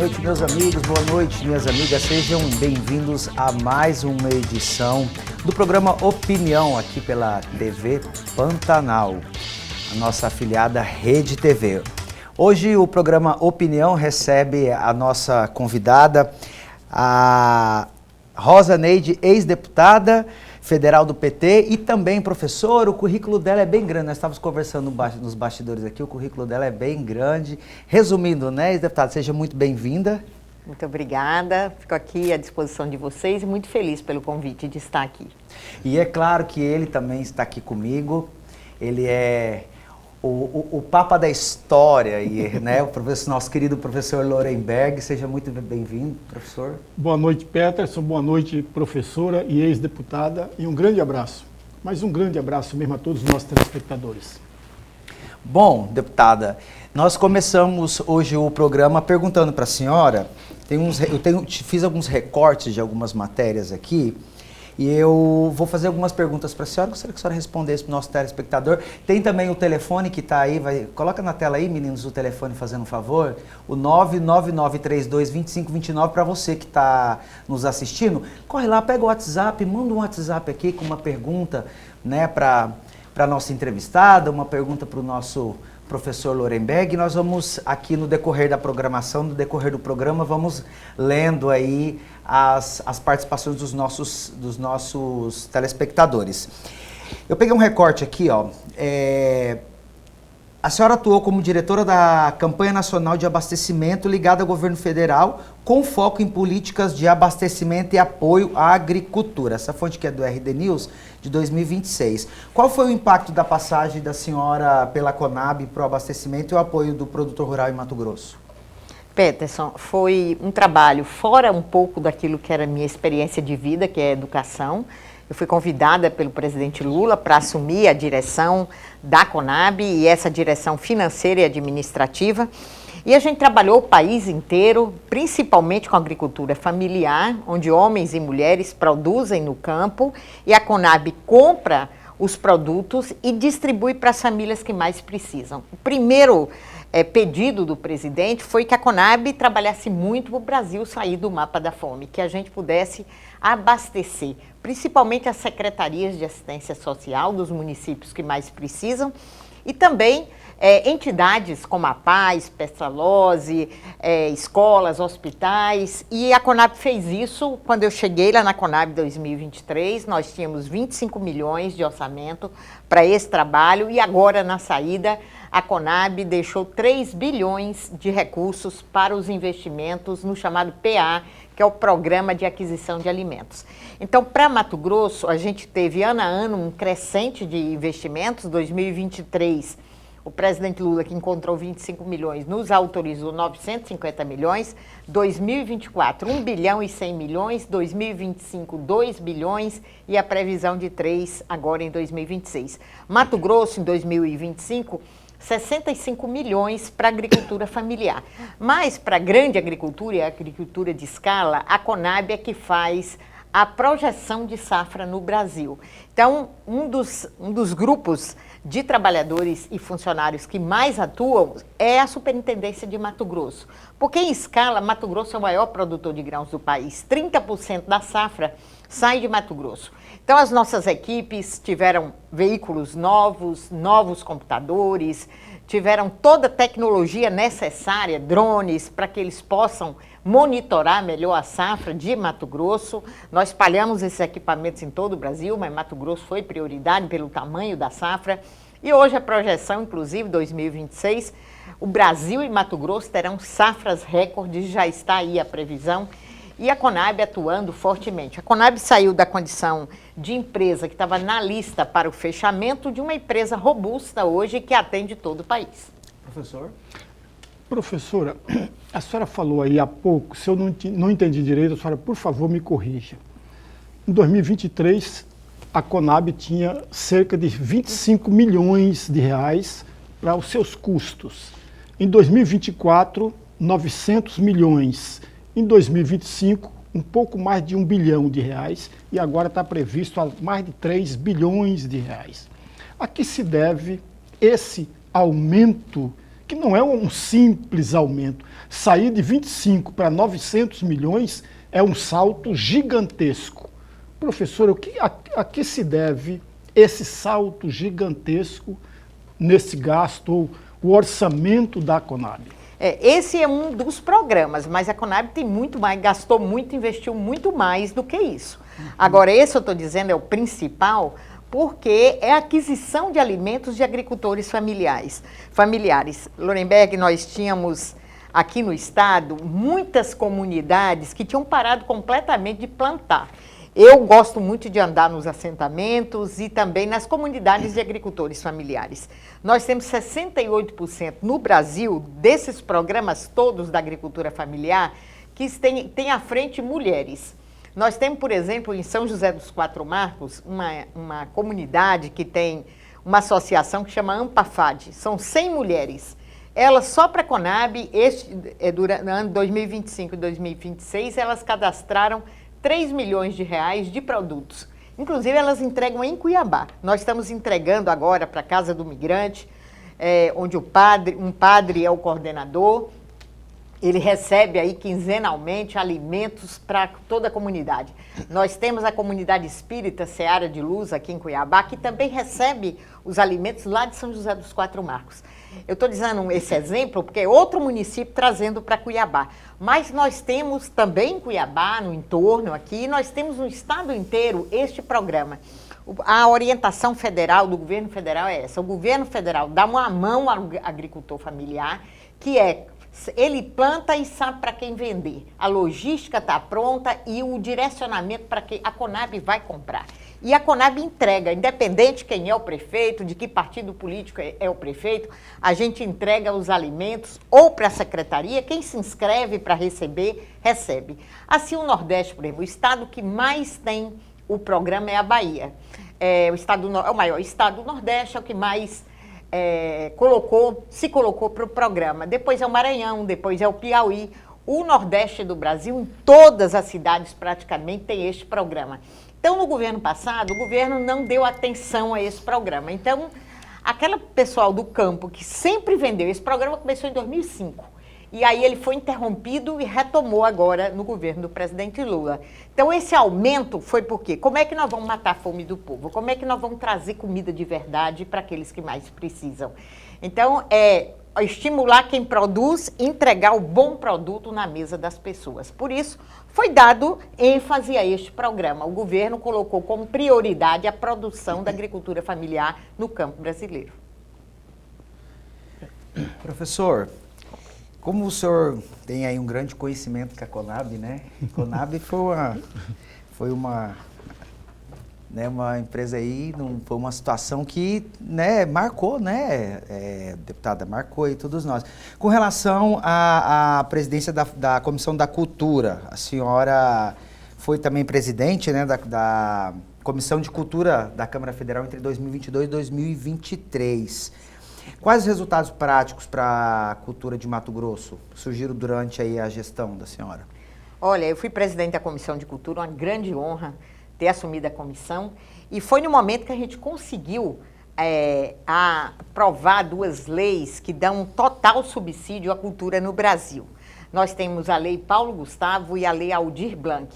noite, meus amigos, boa noite, minhas amigas. Sejam bem-vindos a mais uma edição do programa Opinião, aqui pela TV Pantanal, a nossa afiliada Rede TV. Hoje o programa Opinião recebe a nossa convidada, a Rosa Neide, ex-deputada federal do PT e também professora. O currículo dela é bem grande, nós estávamos conversando nos bastidores aqui, o currículo dela é bem grande. Resumindo, né, ex-deputada, seja muito bem-vinda. Muito obrigada, fico aqui à disposição de vocês e muito feliz pelo convite de estar aqui. E é claro que ele também está aqui comigo, ele é o Papa da História, e, né, nosso querido professor Lorenberg. Seja muito bem-vindo, professor. Boa noite, Peterson, boa noite, professora e ex-deputada, e um grande abraço, mas um grande abraço mesmo a todos os nossos telespectadores. Bom, deputada, nós começamos hoje o programa perguntando para a senhora, fiz alguns recortes de algumas matérias aqui, e eu vou fazer algumas perguntas para a senhora, gostaria que a senhora respondesse para o nosso telespectador. Tem também o telefone que está aí, coloca na tela aí, meninos, o telefone, fazendo um favor, o 999322529, para você que está nos assistindo. Corre lá, pega o WhatsApp, manda um WhatsApp aqui com uma pergunta, né, para a nossa entrevistada, uma pergunta para o nosso professor Lorenberg. Nós vamos aqui no decorrer da programação, no decorrer do programa, vamos lendo aí as participações dos nossos telespectadores. Eu peguei um recorte aqui, ó. A senhora atuou como diretora da Campanha Nacional de Abastecimento ligada ao governo federal, com foco em políticas de abastecimento e apoio à agricultura. Essa fonte que é do RD News, de 2026. Qual foi o impacto da passagem da senhora pela Conab para o abastecimento e o apoio do produtor rural em Mato Grosso? Peterson, foi um trabalho fora um pouco daquilo que era a minha experiência de vida, que é educação. Eu fui convidada pelo presidente Lula para assumir a direção da Conab e essa direção financeira e administrativa. E a gente trabalhou o país inteiro, principalmente com a agricultura familiar, onde homens e mulheres produzem no campo e a Conab compra os produtos e distribui para as famílias que mais precisam. O primeiro pedido do presidente foi que a Conab trabalhasse muito para o Brasil sair do mapa da fome, que a gente pudesse abastecer, principalmente as secretarias de assistência social dos municípios que mais precisam e também entidades como a Paz, Pestalozzi, escolas, hospitais, e a Conab fez isso. Quando eu cheguei lá na Conab 2023, nós tínhamos 25 milhões de orçamento para esse trabalho e agora na saída a Conab deixou 3 bilhões de recursos para os investimentos no chamado PA, que é o Programa de Aquisição de Alimentos. Então, para Mato Grosso, a gente teve ano a ano um crescente de investimentos. 2023, o presidente Lula, que encontrou 25 milhões, nos autorizou 950 milhões. 2024, 1 bilhão e 100 milhões. 2025, 2 bilhões. E a previsão de 3 agora em 2026. Mato Grosso, em 2025... 65 milhões para a agricultura familiar. Mas para a grande agricultura e a agricultura de escala, a Conab é que faz a projeção de safra no Brasil. Então, um dos grupos de trabalhadores e funcionários que mais atuam é a Superintendência de Mato Grosso. Porque em escala, Mato Grosso é o maior produtor de grãos do país. 30% da safra sai de Mato Grosso. Então, as nossas equipes tiveram veículos novos computadores, tiveram toda a tecnologia necessária, drones, para que eles possam monitorar melhor a safra de Mato Grosso. Nós espalhamos esses equipamentos em todo o Brasil, mas Mato Grosso foi prioridade pelo tamanho da safra. E hoje a projeção, inclusive 2026, o Brasil e Mato Grosso terão safras recordes, já está aí a previsão. E a Conab atuando fortemente. A Conab saiu da condição de empresa que estava na lista para o fechamento de uma empresa robusta hoje que atende todo o país. Professor? Professora, a senhora falou aí há pouco, se eu não entendi direito, a senhora, por favor, me corrija. Em 2023, a Conab tinha cerca de 25 milhões de reais para os seus custos. Em 2024, 900 milhões. Em 2025, um pouco mais de 1 bilhão de reais e agora está previsto mais de 3 bilhões de reais. A que se deve esse aumento que não é um simples aumento. Sair de 25 para 900 milhões é um salto gigantesco. Professor, a que se deve esse salto gigantesco nesse gasto, ou o orçamento da Conab? Esse é um dos programas, mas a Conab tem muito mais, gastou muito, investiu muito mais do que isso. Agora, esse eu estou dizendo é o principal, porque é a aquisição de alimentos de agricultores familiares. Lorenberg, nós tínhamos aqui no estado muitas comunidades que tinham parado completamente de plantar. Eu gosto muito de andar nos assentamentos e também nas comunidades de agricultores familiares. Nós temos 68% no Brasil desses programas todos da agricultura familiar que têm à frente mulheres. Nós temos, por exemplo, em São José dos Quatro Marcos, uma comunidade que tem uma associação que chama Ampafad. São 100 mulheres. Elas, só para a Conab, durante o ano 2025 e 2026, elas cadastraram 3 milhões de reais de produtos. Inclusive, elas entregam em Cuiabá. Nós estamos entregando agora para a Casa do Migrante, onde um padre é o coordenador. Ele recebe aí quinzenalmente alimentos para toda a comunidade. Nós temos a comunidade espírita Seara de Luz aqui em Cuiabá, que também recebe os alimentos lá de São José dos Quatro Marcos. Eu estou dizendo esse exemplo porque é outro município trazendo para Cuiabá. Mas nós temos também em Cuiabá, no entorno aqui, nós temos no estado inteiro este programa. A orientação federal do governo federal é essa. O governo federal dá uma mão ao agricultor familiar, que ele planta e sabe para quem vender. A logística está pronta e o direcionamento para quem a Conab vai comprar. E a Conab entrega, independente de quem é o prefeito, de que partido político é o prefeito, a gente entrega os alimentos ou para a secretaria, quem se inscreve para receber, recebe. Assim, o Nordeste, por exemplo, o estado que mais tem o programa é a Bahia. É o maior estado do Nordeste, é o que mais se colocou para o programa. Depois é o Maranhão, depois é o Piauí. O Nordeste do Brasil, em todas as cidades praticamente, tem este programa. Então, no governo passado, o governo não deu atenção a esse programa. Então, aquele pessoal do campo que sempre vendeu, esse programa começou em 2005. E aí ele foi interrompido e retomou agora no governo do presidente Lula. Então, esse aumento foi por quê? Como é que nós vamos matar a fome do povo? Como é que nós vamos trazer comida de verdade para aqueles que mais precisam? Então, estimular quem produz, entregar o bom produto na mesa das pessoas. Por isso, foi dado ênfase a este programa. O governo colocou como prioridade a produção da agricultura familiar no campo brasileiro. Professor, como o senhor tem aí um grande conhecimento com a Conab, né? A Conab foi uma empresa aí, foi uma situação que, marcou, deputada, marcou aí todos nós. Com relação à presidência da Comissão da Cultura, a senhora foi também presidente, da Comissão de Cultura da Câmara Federal entre 2022 e 2023. Quais os resultados práticos para a cultura de Mato Grosso surgiram durante aí a gestão da senhora? Olha, eu fui presidente da Comissão de Cultura, uma grande honra ter assumido a comissão, e foi no momento que a gente conseguiu aprovar 2 leis que dão total subsídio à cultura no Brasil. Nós temos a Lei Paulo Gustavo e a Lei Aldir Blanc.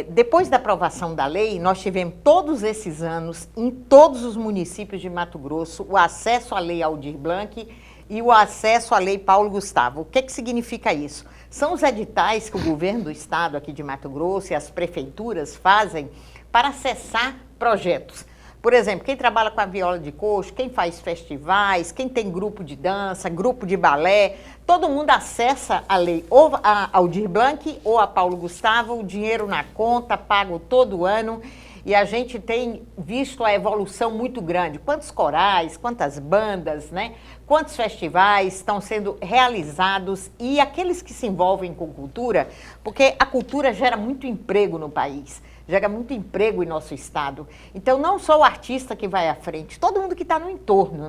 Depois da aprovação da lei, nós tivemos todos esses anos, em todos os municípios de Mato Grosso, o acesso à Lei Aldir Blanc e o acesso à Lei Paulo Gustavo. O que significa isso? São os editais que o governo do estado aqui de Mato Grosso e as prefeituras fazem para acessar projetos. Por exemplo, quem trabalha com a viola de coxo, quem faz festivais, quem tem grupo de dança, grupo de balé, todo mundo acessa a lei, ou a Aldir Blanc ou a Paulo Gustavo, o dinheiro na conta, pago todo ano, e a gente tem visto a evolução muito grande. Quantos corais, quantas bandas, quantos festivais estão sendo realizados, e aqueles que se envolvem com cultura, porque a cultura gera muito emprego no país. Gera muito emprego em nosso estado. Então, não só o artista que vai à frente, todo mundo que está no entorno,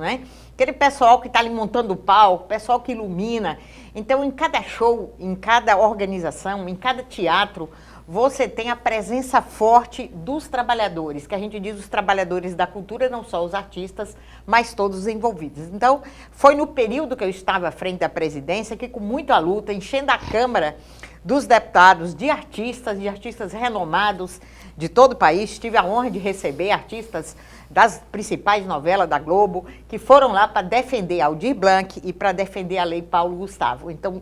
Aquele pessoal que está ali montando o palco, pessoal que ilumina. Então, em cada show, em cada organização, em cada teatro, você tem a presença forte dos trabalhadores, que a gente diz os trabalhadores da cultura, não só os artistas, mas todos os envolvidos. Então, foi no período que eu estava à frente da presidência que, com muita luta, enchendo a Câmara dos deputados de artistas renomados de todo o país, tive a honra de receber artistas das principais novelas da Globo, que foram lá para defender Aldir Blanc e para defender a Lei Paulo Gustavo. Então,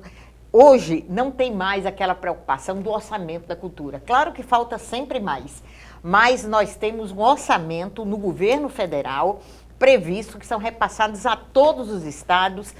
hoje não tem mais aquela preocupação do orçamento da cultura. Claro que falta sempre mais, mas nós temos um orçamento no governo federal previsto, que são repassados a todos os estados,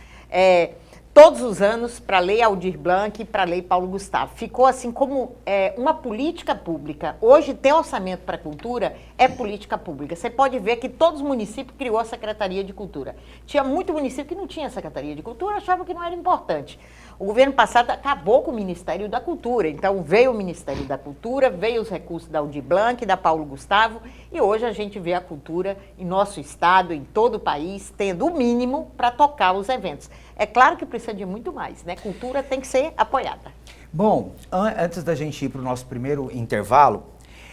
todos os anos, para a Lei Aldir Blanc e para a Lei Paulo Gustavo. Ficou assim como uma política pública. Hoje, ter orçamento para a cultura é política pública. Você pode ver que todos os municípios criou a Secretaria de Cultura. Tinha muito município que não tinha Secretaria de Cultura, achava que não era importante. O governo passado acabou com o Ministério da Cultura. Então, veio o Ministério da Cultura, veio os recursos da Aldir Blanc, da Paulo Gustavo, e hoje a gente vê a cultura em nosso estado, em todo o país, tendo o mínimo para tocar os eventos. É claro que precisa de muito mais, né? Cultura tem que ser apoiada. Bom, antes da gente ir para o nosso primeiro intervalo,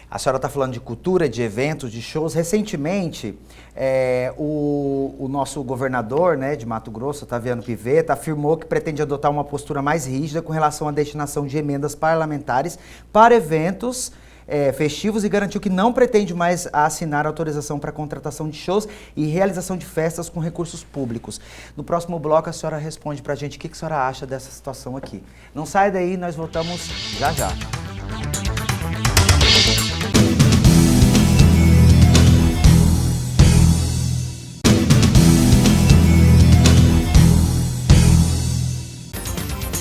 a senhora está falando de cultura, de eventos, de shows. Recentemente, o nosso governador, né, de Mato Grosso, Otaviano Pivetta, afirmou que pretende adotar uma postura mais rígida com relação à destinação de emendas parlamentares para eventos festivos e garantiu que não pretende mais assinar autorização para contratação de shows e realização de festas com recursos públicos. No próximo bloco, a senhora responde para a gente o que a senhora acha dessa situação aqui. Não sai daí, nós voltamos já já.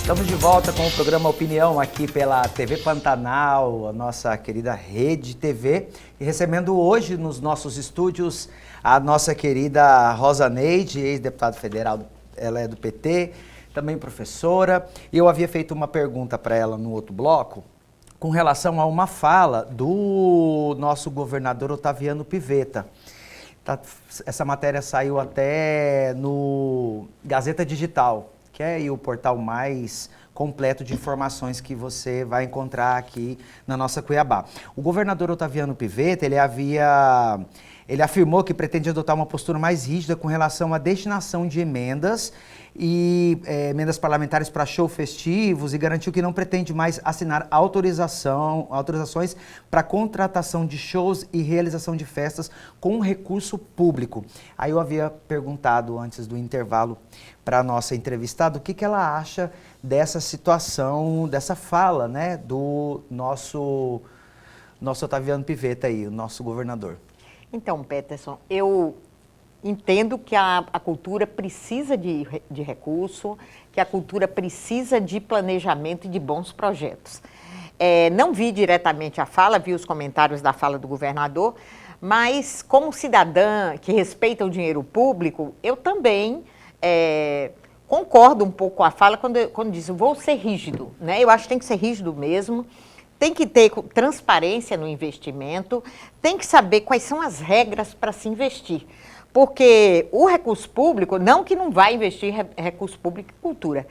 Estamos de volta com o programa Opinião aqui pela TV Pantanal, a nossa querida Rede TV, e recebendo hoje nos nossos estúdios a nossa querida Rosa Neide, ex-deputada federal, ela é do PT, também professora, e eu havia feito uma pergunta para ela no outro bloco, com relação a uma fala do nosso governador Otaviano Pivetta. Essa matéria saiu até no Gazeta Digital, que é aí o portal mais completo de informações que você vai encontrar aqui na nossa Cuiabá. O governador Otaviano Pivetta, ele afirmou que pretende adotar uma postura mais rígida com relação à destinação de emendas e emendas parlamentares para shows festivos e garantiu que não pretende mais assinar autorizações para contratação de shows e realização de festas com recurso público. Aí eu havia perguntado antes do intervalo para a nossa entrevistada o que ela acha dessa situação, dessa fala, né, do nosso Otaviano Pivetta aí, o nosso governador. Então, Peterson, eu entendo que a cultura precisa de recurso, que a cultura precisa de planejamento e de bons projetos. Não vi diretamente a fala, vi os comentários da fala do governador, mas como cidadã que respeita o dinheiro público, eu também concordo um pouco com a fala quando diz, vou ser rígido, né? Eu acho que tem que ser rígido mesmo. Tem que ter transparência no investimento, tem que saber quais são as regras para se investir. Porque o recurso público, não que não vai investir recurso público em cultura.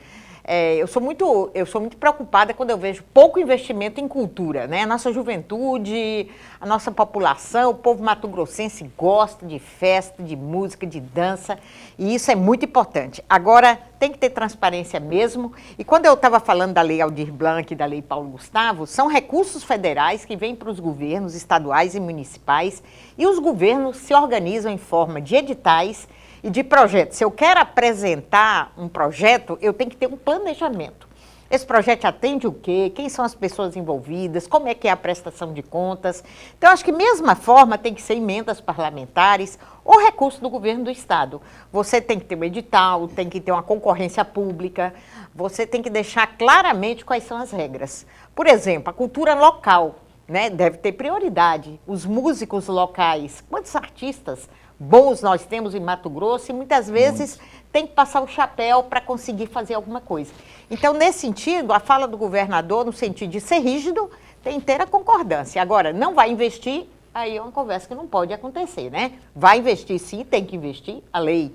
Eu sou muito preocupada quando eu vejo pouco investimento em cultura, né? A nossa juventude, a nossa população, o povo mato-grossense gosta de festa, de música, de dança, e isso é muito importante. Agora, tem que ter transparência mesmo, e quando eu estava falando da Lei Aldir Blanc e da Lei Paulo Gustavo, são recursos federais que vêm para os governos estaduais e municipais, e os governos se organizam em forma de editais e de projetos. Se eu quero apresentar um projeto, eu tenho que ter um planejamento. Esse projeto atende o quê? Quem são as pessoas envolvidas? Como é que é a prestação de contas? Então, acho que mesma forma tem que ser emendas parlamentares ou recurso do governo do estado. Você tem que ter um edital, tem que ter uma concorrência pública, você tem que deixar claramente quais são as regras. Por exemplo, a cultura local, né, deve ter prioridade. Os músicos locais, quantos artistas bons nós temos em Mato Grosso e muitas vezes tem que passar o chapéu para conseguir fazer alguma coisa. Então, nesse sentido, a fala do governador, no sentido de ser rígido, tem inteira concordância. Agora, não vai investir, aí é uma conversa que não pode acontecer, né? Vai investir sim, tem que investir, a lei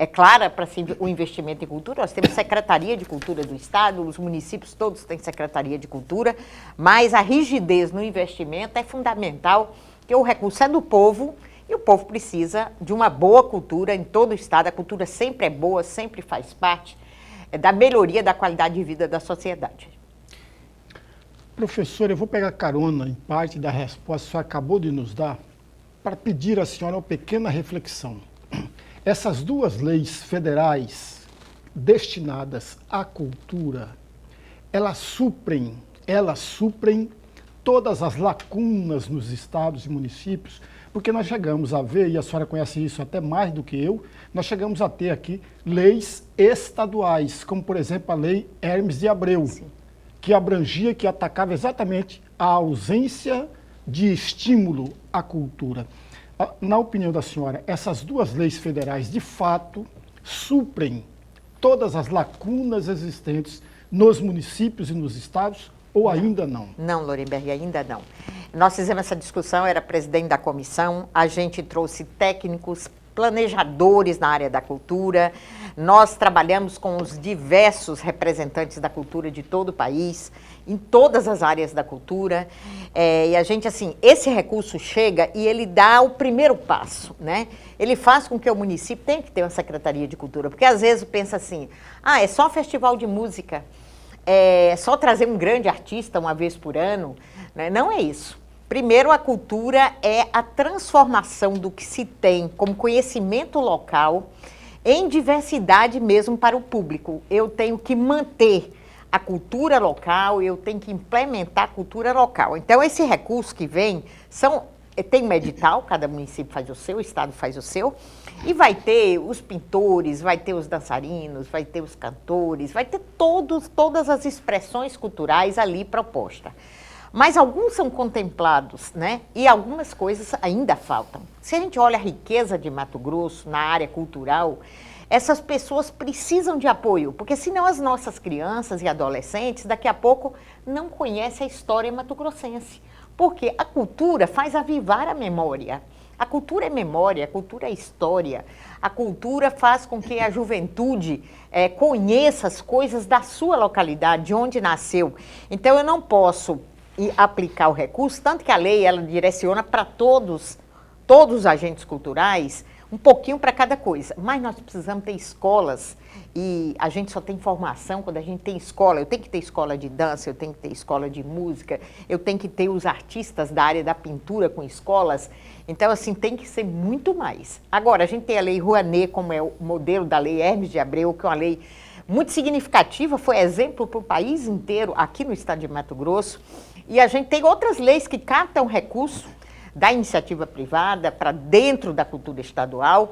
clara para o investimento em cultura. Nós temos Secretaria de Cultura do Estado, os municípios todos têm Secretaria de Cultura, mas a rigidez no investimento é fundamental, porque o recurso é do povo e o povo precisa de uma boa cultura em todo o Estado. A cultura sempre é boa, sempre faz parte da melhoria da qualidade de vida da sociedade. Professor, eu vou pegar carona em parte da resposta que a senhora acabou de nos dar para pedir à senhora uma pequena reflexão. Essas duas leis federais destinadas à cultura, elas suprem todas as lacunas nos estados e municípios, porque nós chegamos a ver, e a senhora conhece isso até mais do que eu, nós chegamos a ter aqui leis estaduais, como por exemplo a Lei Hermes de Abreu, sim, que abrangia, que atacava exatamente a ausência de estímulo à cultura. Na opinião da senhora, essas duas leis federais, de fato, suprem todas as lacunas existentes nos municípios e nos estados, ou ainda não? Não, Lorenberg, ainda não. Nós fizemos essa discussão, eu era presidente da comissão, a gente trouxe técnicos, planejadores na área da cultura, nós trabalhamos com os diversos representantes da cultura de todo o país, em todas as áreas da cultura, e a gente, assim, esse recurso chega e ele dá o primeiro passo, né? Ele faz com que o município tenha que ter uma Secretaria de Cultura, porque às vezes pensa assim, é só um festival de música, é só trazer um grande artista uma vez por ano, né? Não é isso. Primeiro, a cultura é a transformação do que se tem como conhecimento local em diversidade mesmo para o público. Eu tenho que manter a cultura local, eu tenho que implementar a cultura local. Então, esse recurso que vem, tem um edital, cada município faz o seu, o estado faz o seu, e vai ter os pintores, vai ter os dançarinos, vai ter os cantores, vai ter todas as expressões culturais ali propostas. Mas alguns são contemplados, né? E algumas coisas ainda faltam. Se a gente olha a riqueza de Mato Grosso na área cultural, essas pessoas precisam de apoio, porque senão as nossas crianças e adolescentes, daqui a pouco, não conhecem a história mato-grossense. Porque a cultura faz avivar a memória. A cultura é memória, a cultura é história. A cultura faz com que a juventude conheça as coisas da sua localidade, de onde nasceu. Então, eu não posso aplicar o recurso, tanto que a lei ela direciona para todos os agentes culturais, um pouquinho para cada coisa. Mas nós precisamos ter escolas, e a gente só tem formação quando a gente tem escola. Eu tenho que ter escola de dança, eu tenho que ter escola de música, eu tenho que ter os artistas da área da pintura com escolas. Então, assim, tem que ser muito mais. Agora, a gente tem a Lei Rouanet, como é o modelo da Lei Hermes de Abreu, que é uma lei muito significativa, foi exemplo para o país inteiro, aqui no estado de Mato Grosso. E a gente tem outras leis que captam recurso da iniciativa privada para dentro da cultura estadual.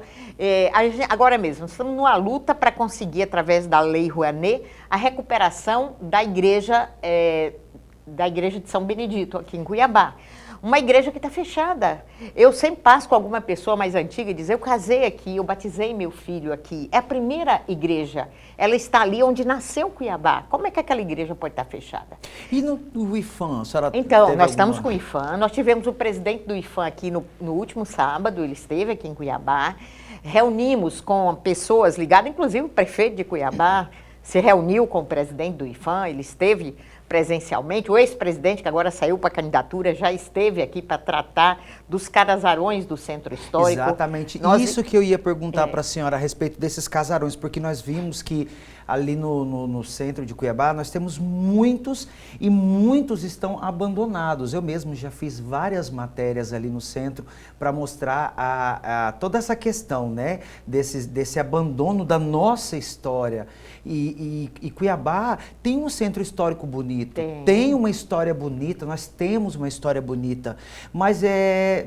Agora mesmo, nós estamos numa luta para conseguir, através da Lei Rouanet, a recuperação da igreja de São Benedito, aqui em Cuiabá. Uma igreja que está fechada. Eu sempre passo com alguma pessoa mais antiga e diz, eu casei aqui, eu batizei meu filho aqui. É a primeira igreja. Ela está ali onde nasceu Cuiabá. Como é que aquela igreja pode estar fechada? E no IFAM, a senhora Então, nós estamos com o IFAM. Nós tivemos o presidente do IFAM aqui no último sábado, ele esteve aqui em Cuiabá. Reunimos com pessoas ligadas, inclusive o prefeito de Cuiabá se reuniu com o presidente do IFAM, ele esteve presencialmente. O ex-presidente, que agora saiu para a candidatura, já esteve aqui para tratar dos casarões do Centro Histórico. Exatamente. Isso que eu ia perguntar para a senhora a respeito desses casarões, porque nós vimos que ali no centro de Cuiabá nós temos muitos e muitos estão abandonados. Eu mesmo já fiz várias matérias ali no centro para mostrar toda essa questão, né, desse abandono da nossa história. E Cuiabá tem um centro histórico bonito, tem uma história bonita, nós temos uma história bonita, mas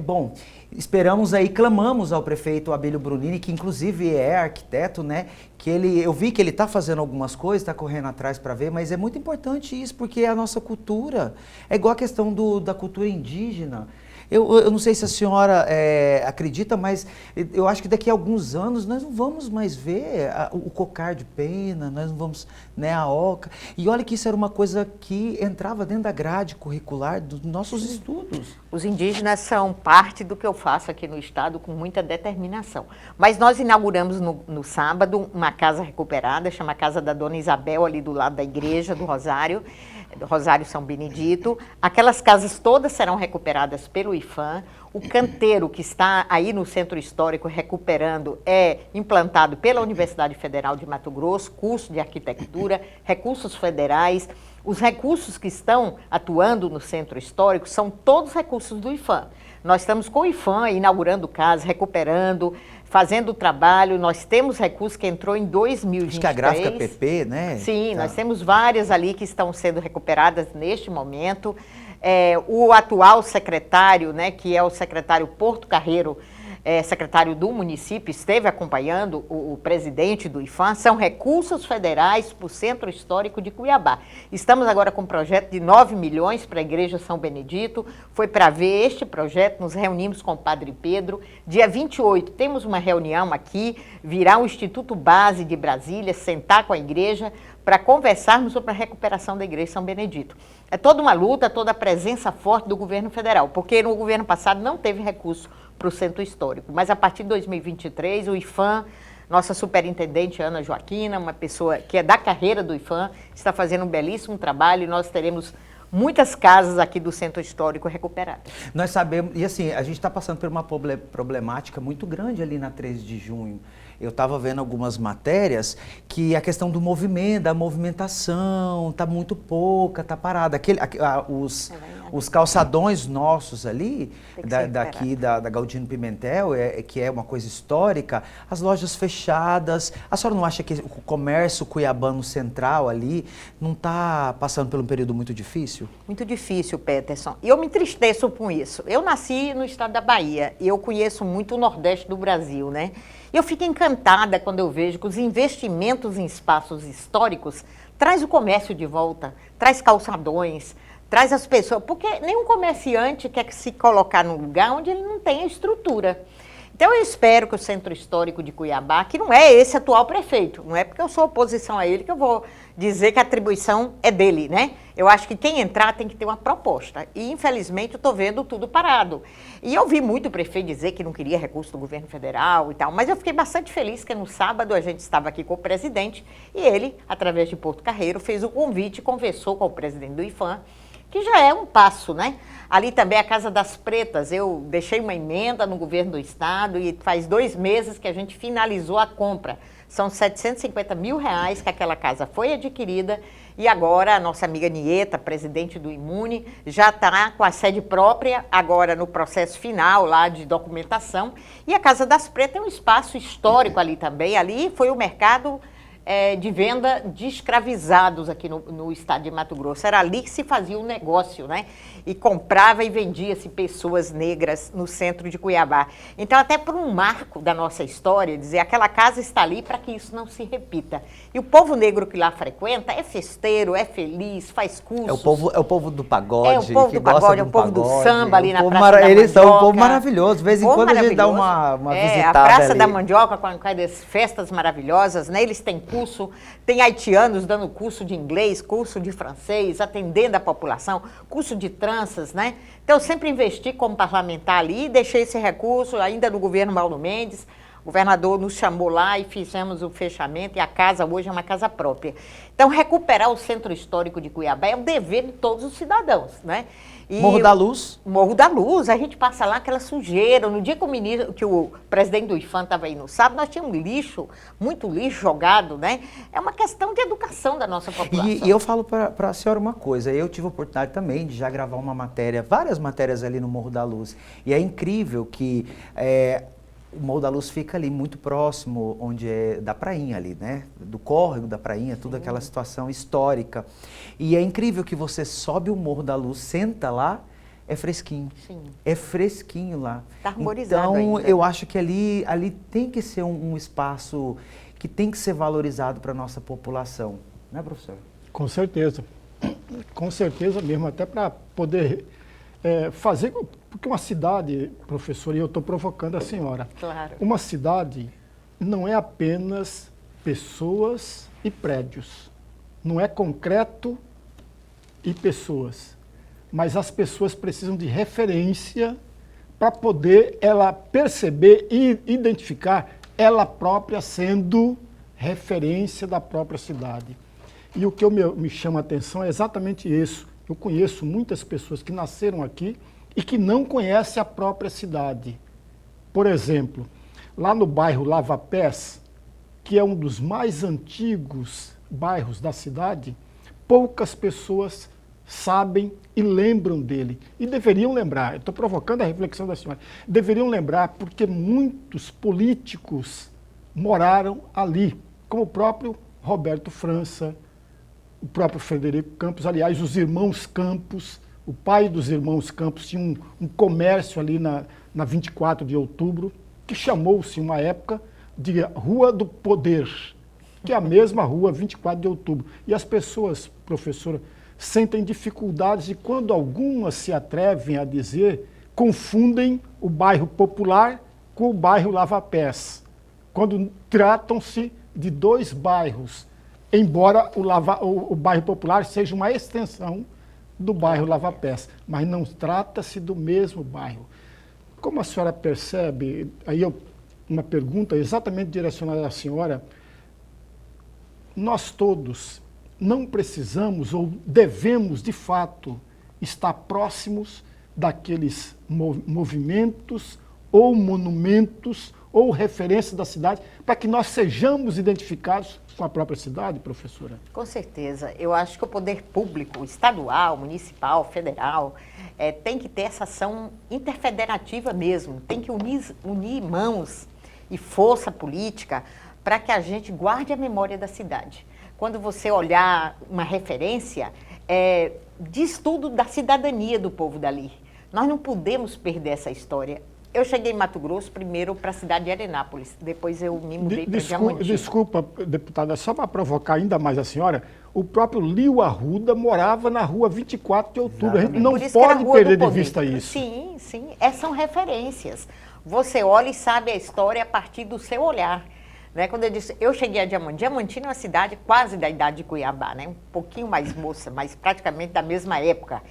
bom, esperamos aí, clamamos ao prefeito Abílio Brunini, que inclusive é arquiteto, né, que eu vi que ele está fazendo algumas coisas, está correndo atrás para ver, mas é muito importante isso, porque é a nossa cultura, é igual a questão da cultura indígena. Eu não sei se a senhora acredita, mas eu acho que daqui a alguns anos nós não vamos mais ver o cocar de pena, nós não vamos, né, a oca. E olha que isso era uma coisa que entrava dentro da grade curricular dos nossos estudos. Os indígenas são parte do que eu faço aqui no estado com muita determinação. Mas nós inauguramos no sábado uma casa recuperada, chama Casa da Dona Isabel, ali do lado da igreja do Rosário São Benedito. Aquelas casas todas serão recuperadas pelo IPHAN. O canteiro que está aí no Centro Histórico recuperando é implantado pela Universidade Federal de Mato Grosso, curso de arquitetura, recursos federais. Os recursos que estão atuando no Centro Histórico são todos recursos do IPHAN. Nós estamos com o IPHAN inaugurando casas, recuperando, fazendo o trabalho. Nós temos recursos que entrou em 2023. Acho que a gráfica PP, né? Sim, tá. Nós temos várias ali que estão sendo recuperadas neste momento. O atual secretário, né, que é o secretário Porto Carreiro, secretário do município, esteve acompanhando o presidente do IPHAN. São recursos federais para o Centro Histórico de Cuiabá. Estamos agora com um projeto de 9 milhões para a Igreja São Benedito. Foi para ver este projeto, nos reunimos com o Padre Pedro. Dia 28 temos uma reunião aqui, virá o Instituto Base de Brasília, sentar com a igreja para conversarmos sobre a recuperação da Igreja São Benedito. É toda uma luta, toda a presença forte do governo federal, porque no governo passado não teve recurso para o Centro Histórico, mas a partir de 2023 o IPHAN, nossa superintendente Ana Joaquina, uma pessoa que é da carreira do IPHAN, está fazendo um belíssimo trabalho e nós teremos muitas casas aqui do Centro Histórico recuperadas. Nós sabemos, e assim, a gente está passando por uma problemática muito grande ali na 13 de junho. Eu estava vendo algumas matérias que a questão do movimento, da movimentação, está muito pouca, está parada. Os calçadões nossos ali, daqui da Galdino Pimentel, que é uma coisa histórica, as lojas fechadas. A senhora não acha que o comércio cuiabano central ali não está passando por um período muito difícil? Muito difícil, Peterson. E eu me entristeço com isso. Eu nasci no estado da Bahia e eu conheço muito o Nordeste do Brasil, né? E eu fico encantada quando eu vejo que os investimentos em espaços históricos traz o comércio de volta, traz calçadões, traz as pessoas, porque nenhum comerciante quer se colocar num lugar onde ele não tem a estrutura. Então eu espero que o Centro Histórico de Cuiabá, que não é esse atual prefeito, não é porque eu sou oposição a ele que eu vou dizer que a atribuição é dele, né? Eu acho que quem entrar tem que ter uma proposta. E, infelizmente, eu estou vendo tudo parado. E eu vi muito o prefeito dizer que não queria recurso do governo federal e tal, mas eu fiquei bastante feliz que no sábado a gente estava aqui com o presidente e ele, através de Porto Carreiro, fez o convite, conversou com o presidente do IPHAN, que já é um passo, né? Ali também a Casa das Pretas, eu deixei uma emenda no governo do estado e faz 2 meses que a gente finalizou a compra. São R$750 mil que aquela casa foi adquirida e agora a nossa amiga Nieta, presidente do Imune, já está com a sede própria, agora no processo final lá de documentação. E a Casa das Pretas é um espaço histórico ali também. Ali foi o mercado de venda de escravizados aqui no estado de Mato Grosso. Era ali que se fazia o negócio, né? E comprava e vendia-se pessoas negras no centro de Cuiabá. Então, até por um marco da nossa história, dizer aquela casa está ali para que isso não se repita. E o povo negro que lá frequenta é festeiro, é feliz, faz cursos. É o povo do pagode. É o povo do pagode, é o povo do samba ali na Praça da Eles Mandioca. são um povo maravilhoso. De vez em quando a gente dá uma visitada a Praça ali. da Mandioca com as festas maravilhosas, né? Eles têm curso, tem haitianos dando curso de inglês, curso de francês, atendendo a população, curso de tranças, né? Então, eu sempre investi como parlamentar ali, deixei esse recurso ainda no governo Mauro Mendes. O governador nos chamou lá e fizemos o fechamento e a casa hoje é uma casa própria. Então, recuperar o Centro Histórico de Cuiabá é um dever de todos os cidadãos, né? E Morro da Luz. Morro da Luz, a gente passa lá aquela sujeira. No dia que o presidente do IPHAN estava aí no sábado, nós tínhamos lixo, muito lixo jogado, né? É uma questão de educação da nossa população. E eu falo para a senhora uma coisa, eu tive a oportunidade também de já gravar uma matéria, várias matérias ali no Morro da Luz. E é incrível que o Morro da Luz fica ali muito próximo, onde é da prainha ali, né? Do córrego da prainha, tudo aquela situação histórica. E é incrível que você sobe o Morro da Luz, senta lá, é fresquinho. Sim. É fresquinho lá. Está arborizado então, ainda. eu acho que ali tem que ser um espaço que tem que ser valorizado para a nossa população. Né, professor? Com certeza. Com certeza mesmo, até para poder fazer Porque uma cidade, professor, e eu estou provocando a senhora, Claro. uma cidade não é apenas pessoas e prédios, não é concreto e pessoas, mas as pessoas precisam de referência para poder ela perceber e identificar ela própria sendo referência da própria cidade. E o que me chama a atenção é exatamente isso. Eu conheço muitas pessoas que nasceram aqui e que não conhecem a própria cidade. Por exemplo, lá no bairro Lava Pés, que é um dos mais antigos bairros da cidade, poucas pessoas sabem e lembram dele. E deveriam lembrar, eu estou provocando a reflexão da senhora, deveriam lembrar porque muitos políticos moraram ali, como o próprio Roberto França, o próprio Frederico Campos, aliás, os irmãos Campos, o pai dos irmãos Campos tinha um comércio ali na 24 de outubro, que chamou-se, uma época, de Rua do Poder, que é a mesma rua 24 de outubro. E as pessoas, professora, sentem dificuldades e quando algumas se atrevem a dizer, confundem o bairro Popular com o bairro Lava Pés, quando tratam-se de dois bairros, embora o bairro Popular seja uma extensão do bairro Lava Pés, mas não trata-se do mesmo bairro. Como a senhora percebe, aí uma pergunta exatamente direcionada à senhora, nós todos não precisamos ou devemos, de fato, estar próximos daqueles movimentos ou monumentos ou referências da cidade para que nós sejamos identificados com a própria cidade, professora? Com certeza. Eu acho que o poder público, estadual, municipal, federal, tem que ter essa ação interfederativa mesmo, tem que unir mãos e força política para que a gente guarde a memória da cidade. Quando você olhar uma referência, diz tudo da cidadania do povo dali. Nós não podemos perder essa história. Eu cheguei em Mato Grosso primeiro para a cidade de Arenápolis, depois eu me mudei para Diamantino. Desculpa, deputada, só para provocar ainda mais a senhora, o próprio Lío Arruda morava na rua 24 de outubro. Exatamente. A gente não pode perder de vista isso. Sim, sim, são referências. Você olha e sabe a história a partir do seu olhar. Né? Quando eu disse, eu cheguei a Diamantino é uma cidade quase da idade de Cuiabá, né? Um pouquinho mais moça, mas praticamente da mesma época.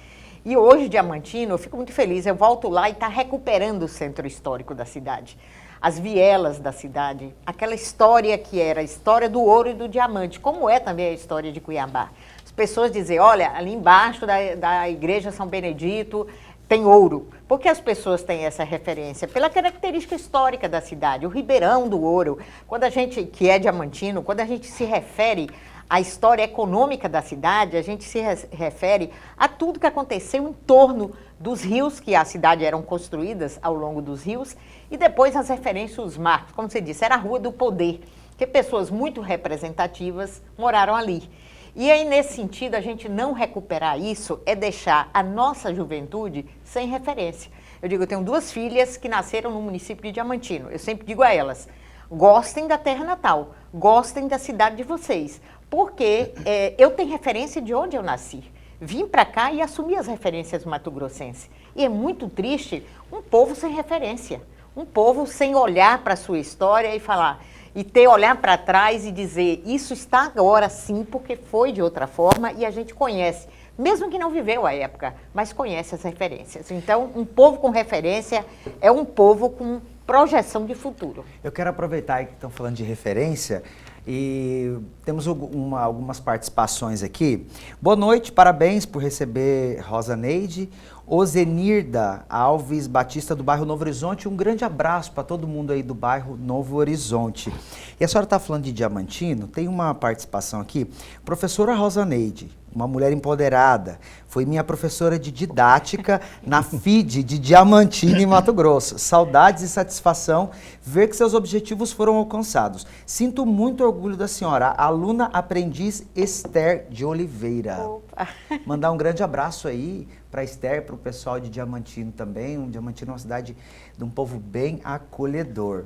E hoje, Diamantino, eu fico muito feliz, eu volto lá e está recuperando o centro histórico da cidade. As vielas da cidade, aquela história que era a história do ouro e do diamante, como é também a história de Cuiabá. As pessoas dizem, olha, ali embaixo da igreja São Benedito tem ouro. Por que as pessoas têm essa referência? Pela característica histórica da cidade, o Ribeirão do Ouro. Quando a gente, que é diamantino, quando a gente se refere à história econômica da cidade, a gente se refere a tudo que aconteceu em torno dos rios, que a cidade eram construídas ao longo dos rios, e depois as referências, os marcos, como você disse, era a Rua do Poder, que pessoas muito representativas moraram ali. E aí, nesse sentido, a gente não recuperar isso é deixar a nossa juventude sem referência. Eu digo, eu tenho duas filhas que nasceram no município de Diamantino. Eu sempre digo a elas, gostem da terra natal, gostem da cidade de vocês, porque eu tenho referência de onde eu nasci. Vim para cá e assumi as referências mato-grossenses. E é muito triste um povo sem referência, um povo sem olhar para a sua história e falar... E olhar para trás e dizer, isso está agora sim, porque foi de outra forma e a gente conhece, mesmo que não viveu a época, mas conhece as referências. Então, um povo com referência é um povo com projeção de futuro. Eu quero aproveitar que estão falando de referência e temos algumas participações aqui. Boa noite, parabéns por receber Rosa Neide. Ozenirda Alves Batista, do bairro Novo Horizonte, um grande abraço para todo mundo aí do bairro Novo Horizonte. E a senhora está falando de Diamantino, tem uma participação aqui. Professora Rosa Neide, uma mulher empoderada, foi minha professora de didática na FID de Diamantino, em Mato Grosso. Saudades e satisfação ver que seus objetivos foram alcançados. Sinto muito orgulho da senhora, aluna aprendiz Esther de Oliveira. Opa. Mandar um grande abraço aí para Esther, para o pessoal de Diamantino também. Diamantino é uma cidade de um povo bem acolhedor.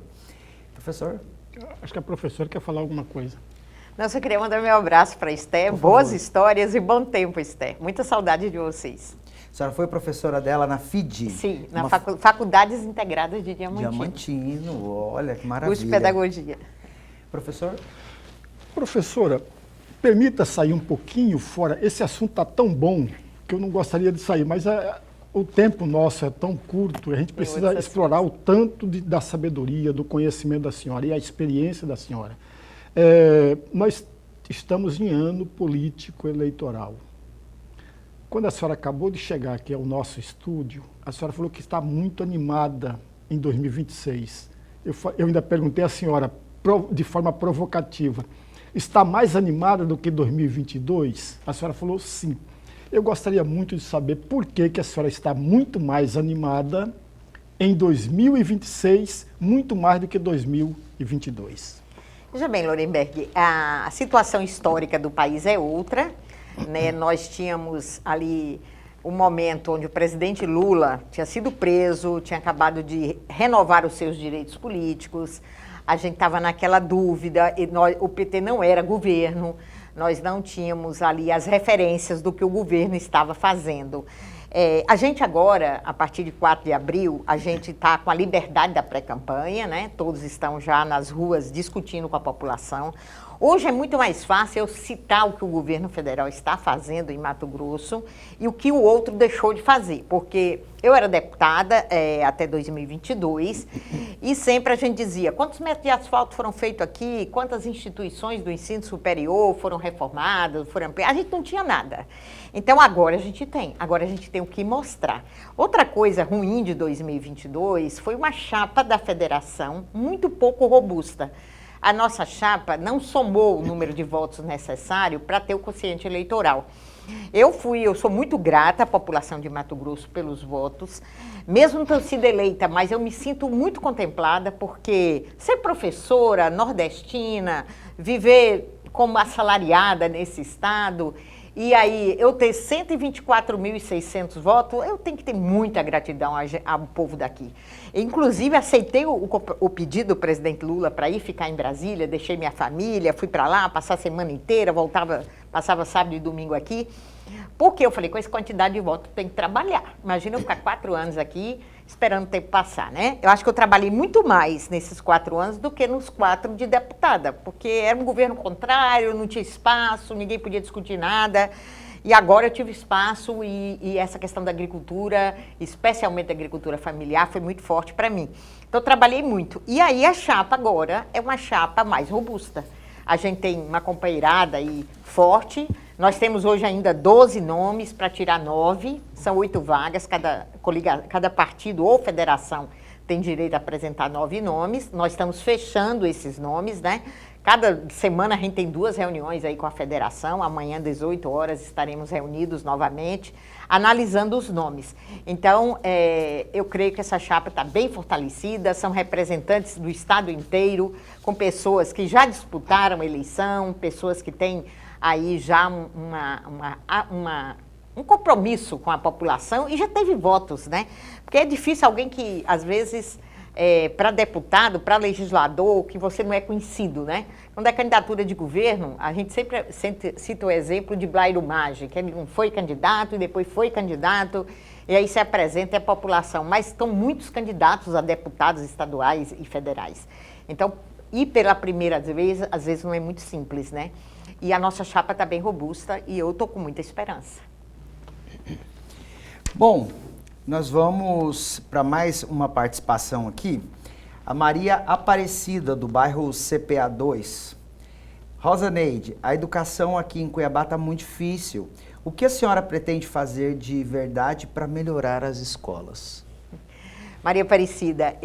Professor? Acho que a professora quer falar alguma coisa. Não, só queria mandar meu abraço para a Esther. Boas histórias e bom tempo, Esther. Muita saudade de vocês. A senhora foi professora dela na FIDI? Sim, na Faculdades Integradas de Diamantino. Diamantino, olha que maravilha. Curso de Pedagogia. Professor? Professora, permita sair um pouquinho fora. Esse assunto está tão bom que eu não gostaria de sair, mas o tempo nosso é tão curto, a gente precisa explorar o tanto da sabedoria, do conhecimento da senhora e a experiência da senhora. Nós estamos em ano político eleitoral. Quando a senhora acabou de chegar aqui ao nosso estúdio, a senhora falou que está muito animada em 2026. Eu ainda perguntei à senhora, de forma provocativa, está mais animada do que 2022? A senhora falou sim. Eu gostaria muito de saber por que a senhora está muito mais animada em 2026, muito mais do que 2022. Veja bem, Lorenberg, a situação histórica do país é outra, né? Nós tínhamos ali um momento onde o presidente Lula tinha sido preso, tinha acabado de renovar os seus direitos políticos, a gente estava naquela dúvida, e o PT não era governo, nós não tínhamos ali as referências do que o governo estava fazendo. A gente agora, a partir de 4 de abril, a gente está com a liberdade da pré-campanha, né? Todos estão já nas ruas discutindo com a população. Hoje é muito mais fácil eu citar o que o governo federal está fazendo em Mato Grosso e o que o outro deixou de fazer, porque eu era deputada até 2022 e sempre a gente dizia quantos metros de asfalto foram feitos aqui, quantas instituições do ensino superior foram reformadas, a gente não tinha nada. Então agora a gente tem o que mostrar. Outra coisa ruim de 2022 foi uma chapa da federação muito pouco robusta. A nossa chapa não somou o número de votos necessário para ter o quociente eleitoral. Eu sou muito grata à população de Mato Grosso pelos votos, mesmo não tendo sido eleita, mas eu me sinto muito contemplada porque ser professora nordestina, viver como assalariada nesse estado, e aí eu ter 124.600 votos, eu tenho que ter muita gratidão ao povo daqui. Inclusive, aceitei o pedido do presidente Lula para ir ficar em Brasília, deixei minha família, fui para lá, passar a semana inteira, passava sábado e domingo aqui, porque eu falei, com essa quantidade de votos tem que trabalhar. Imagina eu ficar 4 anos aqui esperando o tempo passar, né? Eu acho que eu trabalhei muito mais nesses 4 anos do que nos 4 de deputada, porque era um governo contrário, não tinha espaço, ninguém podia discutir nada. E agora eu tive espaço e essa questão da agricultura, especialmente da agricultura familiar, foi muito forte para mim. Então eu trabalhei muito. E aí a chapa agora é uma chapa mais robusta. A gente tem uma companheirada aí forte. Nós temos hoje ainda 12 nomes para tirar 9. São 8 vagas, cada partido ou federação tem direito a apresentar 9 nomes. Nós estamos fechando esses nomes, né? Cada semana a gente tem 2 reuniões aí com a federação. Amanhã, 18 horas, estaremos reunidos novamente, analisando os nomes. Então, eu creio que essa chapa está bem fortalecida, são representantes do estado inteiro, com pessoas que já disputaram a eleição, pessoas que têm aí já um compromisso com a população e já teve votos, né? Porque é difícil alguém que, às vezes, para deputado, para legislador, que você não é conhecido, né? Quando é candidatura de governo, a gente sempre cita o exemplo de Blairo Maggi, que ele não foi candidato e depois foi candidato, e aí se apresenta a população. Mas estão muitos candidatos a deputados estaduais e federais. Então, ir pela primeira vez, às vezes não é muito simples, né? E a nossa chapa está bem robusta e eu estou com muita esperança. Bom, nós vamos para mais uma participação aqui. A Maria Aparecida, do bairro CPA 2. Rosa Neide, a educação aqui em Cuiabá está muito difícil. O que a senhora pretende fazer de verdade para melhorar as escolas? Maria Aparecida,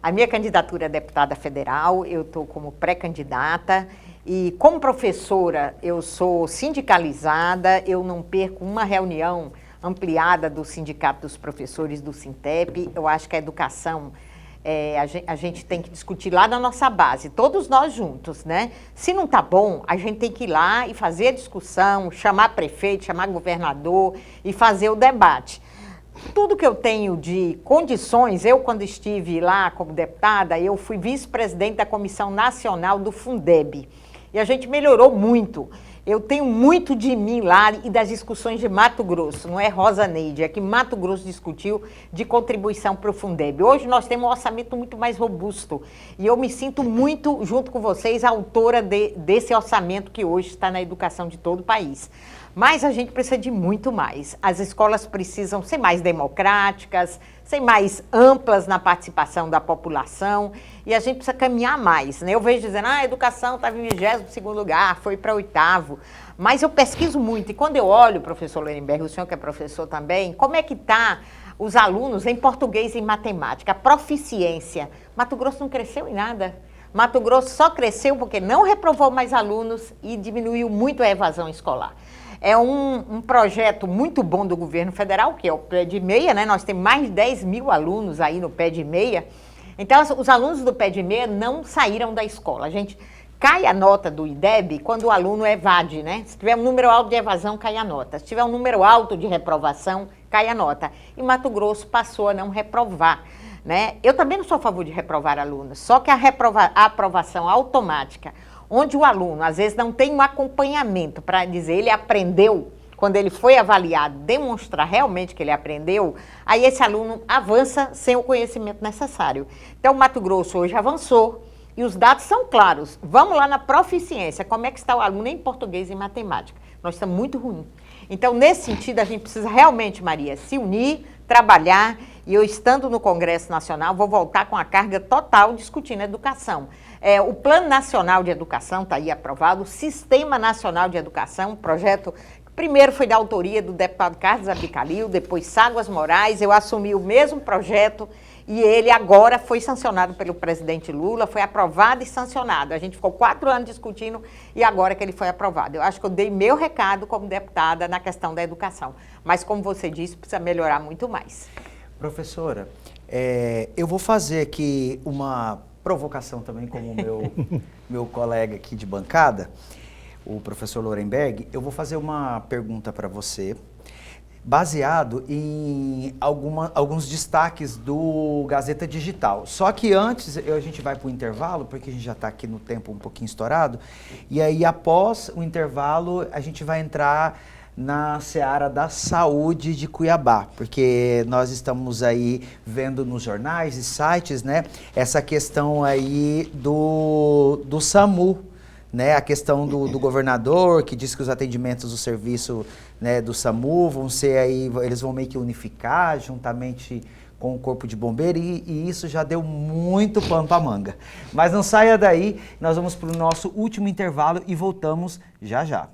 a minha candidatura a deputada federal, eu estou como pré-candidata e como professora eu sou sindicalizada, eu não perco uma reunião ampliada do Sindicato dos Professores do Sintep. Eu acho que a educação, a gente tem que discutir lá na nossa base, todos nós juntos, né? Se não está bom, a gente tem que ir lá e fazer a discussão, chamar prefeito, chamar governador e fazer o debate. Tudo que eu tenho de condições, eu quando estive lá como deputada, eu fui vice-presidente da Comissão Nacional do Fundeb. E a gente melhorou muito. Eu tenho muito de mim lá e das discussões de Mato Grosso, não é Rosa Neide, é que Mato Grosso discutiu de contribuição para o Fundeb. Hoje nós temos um orçamento muito mais robusto e eu me sinto muito, junto com vocês, autora desse orçamento que hoje está na educação de todo o país. Mas a gente precisa de muito mais. As escolas precisam ser mais democráticas, ser mais amplas na participação da população e a gente precisa caminhar mais, né? Eu vejo dizendo, a educação estava em 22º lugar, foi para 8º, mas eu pesquiso muito e quando eu olho, professor Lorenberg, o senhor que é professor também, como é que está os alunos em português e em matemática, a proficiência? Mato Grosso não cresceu em nada. Mato Grosso só cresceu porque não reprovou mais alunos e diminuiu muito a evasão escolar. É um projeto muito bom do governo federal, que é o Pé de Meia, né? Nós temos mais de 10 mil alunos aí no Pé de Meia. Então, os alunos do Pé de Meia não saíram da escola. A gente cai a nota do IDEB quando o aluno evade, né? Se tiver um número alto de evasão, cai a nota. Se tiver um número alto de reprovação, cai a nota. E Mato Grosso passou a não reprovar, né? Eu também não sou a favor de reprovar alunos, só que a aprovação automática, onde o aluno, às vezes, não tem um acompanhamento para dizer ele aprendeu, quando ele foi avaliado, demonstrar realmente que ele aprendeu, aí esse aluno avança sem o conhecimento necessário. Então, o Mato Grosso hoje avançou e os dados são claros. Vamos lá na proficiência, como é que está o aluno em português e em matemática? Nós estamos muito ruins. Então, nesse sentido, a gente precisa realmente, Maria, se unir, trabalhar, e eu, estando no Congresso Nacional, vou voltar com a carga total discutindo educação. O Plano Nacional de Educação está aí aprovado, o Sistema Nacional de Educação, projeto que primeiro foi da autoria do deputado Carlos Abicalil, depois Ságuas Moraes, eu assumi o mesmo projeto e ele agora foi sancionado pelo presidente Lula, foi aprovado e sancionado. A gente ficou 4 anos discutindo e agora que ele foi aprovado. Eu acho que eu dei meu recado como deputada na questão da educação, mas como você disse, precisa melhorar muito mais. Professora, eu vou fazer aqui uma provocação também como meu colega aqui de bancada, o professor Lorenberg. Eu vou fazer uma pergunta para você, baseado em alguns destaques do Gazeta Digital. Só que antes, a gente vai para o intervalo, porque a gente já está aqui no tempo um pouquinho estourado, e aí após o intervalo a gente vai entrar na seara da saúde de Cuiabá, porque nós estamos aí vendo nos jornais e sites, né, essa questão aí do SAMU, né, a questão do governador que diz que os atendimentos do serviço, né, do SAMU vão ser aí, eles vão meio que unificar juntamente com o Corpo de Bombeiro e isso já deu muito pano para manga. Mas não saia daí, nós vamos para o nosso último intervalo e voltamos já já.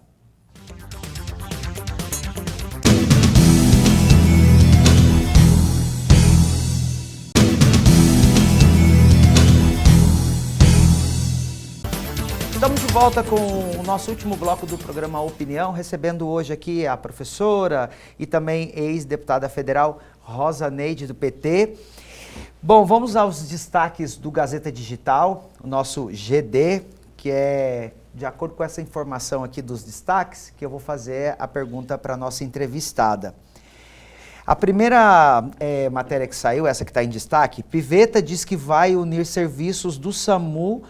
Estamos de volta com o nosso último bloco do programa Opinião, recebendo hoje aqui a professora e também ex-deputada federal Rosa Neide, do PT. Bom, vamos aos destaques do Gazeta Digital, o nosso GD, que é, de acordo com essa informação aqui dos destaques, que eu vou fazer a pergunta para a nossa entrevistada. A primeira matéria que saiu, essa que está em destaque, Pivetta diz que vai unir serviços do SAMU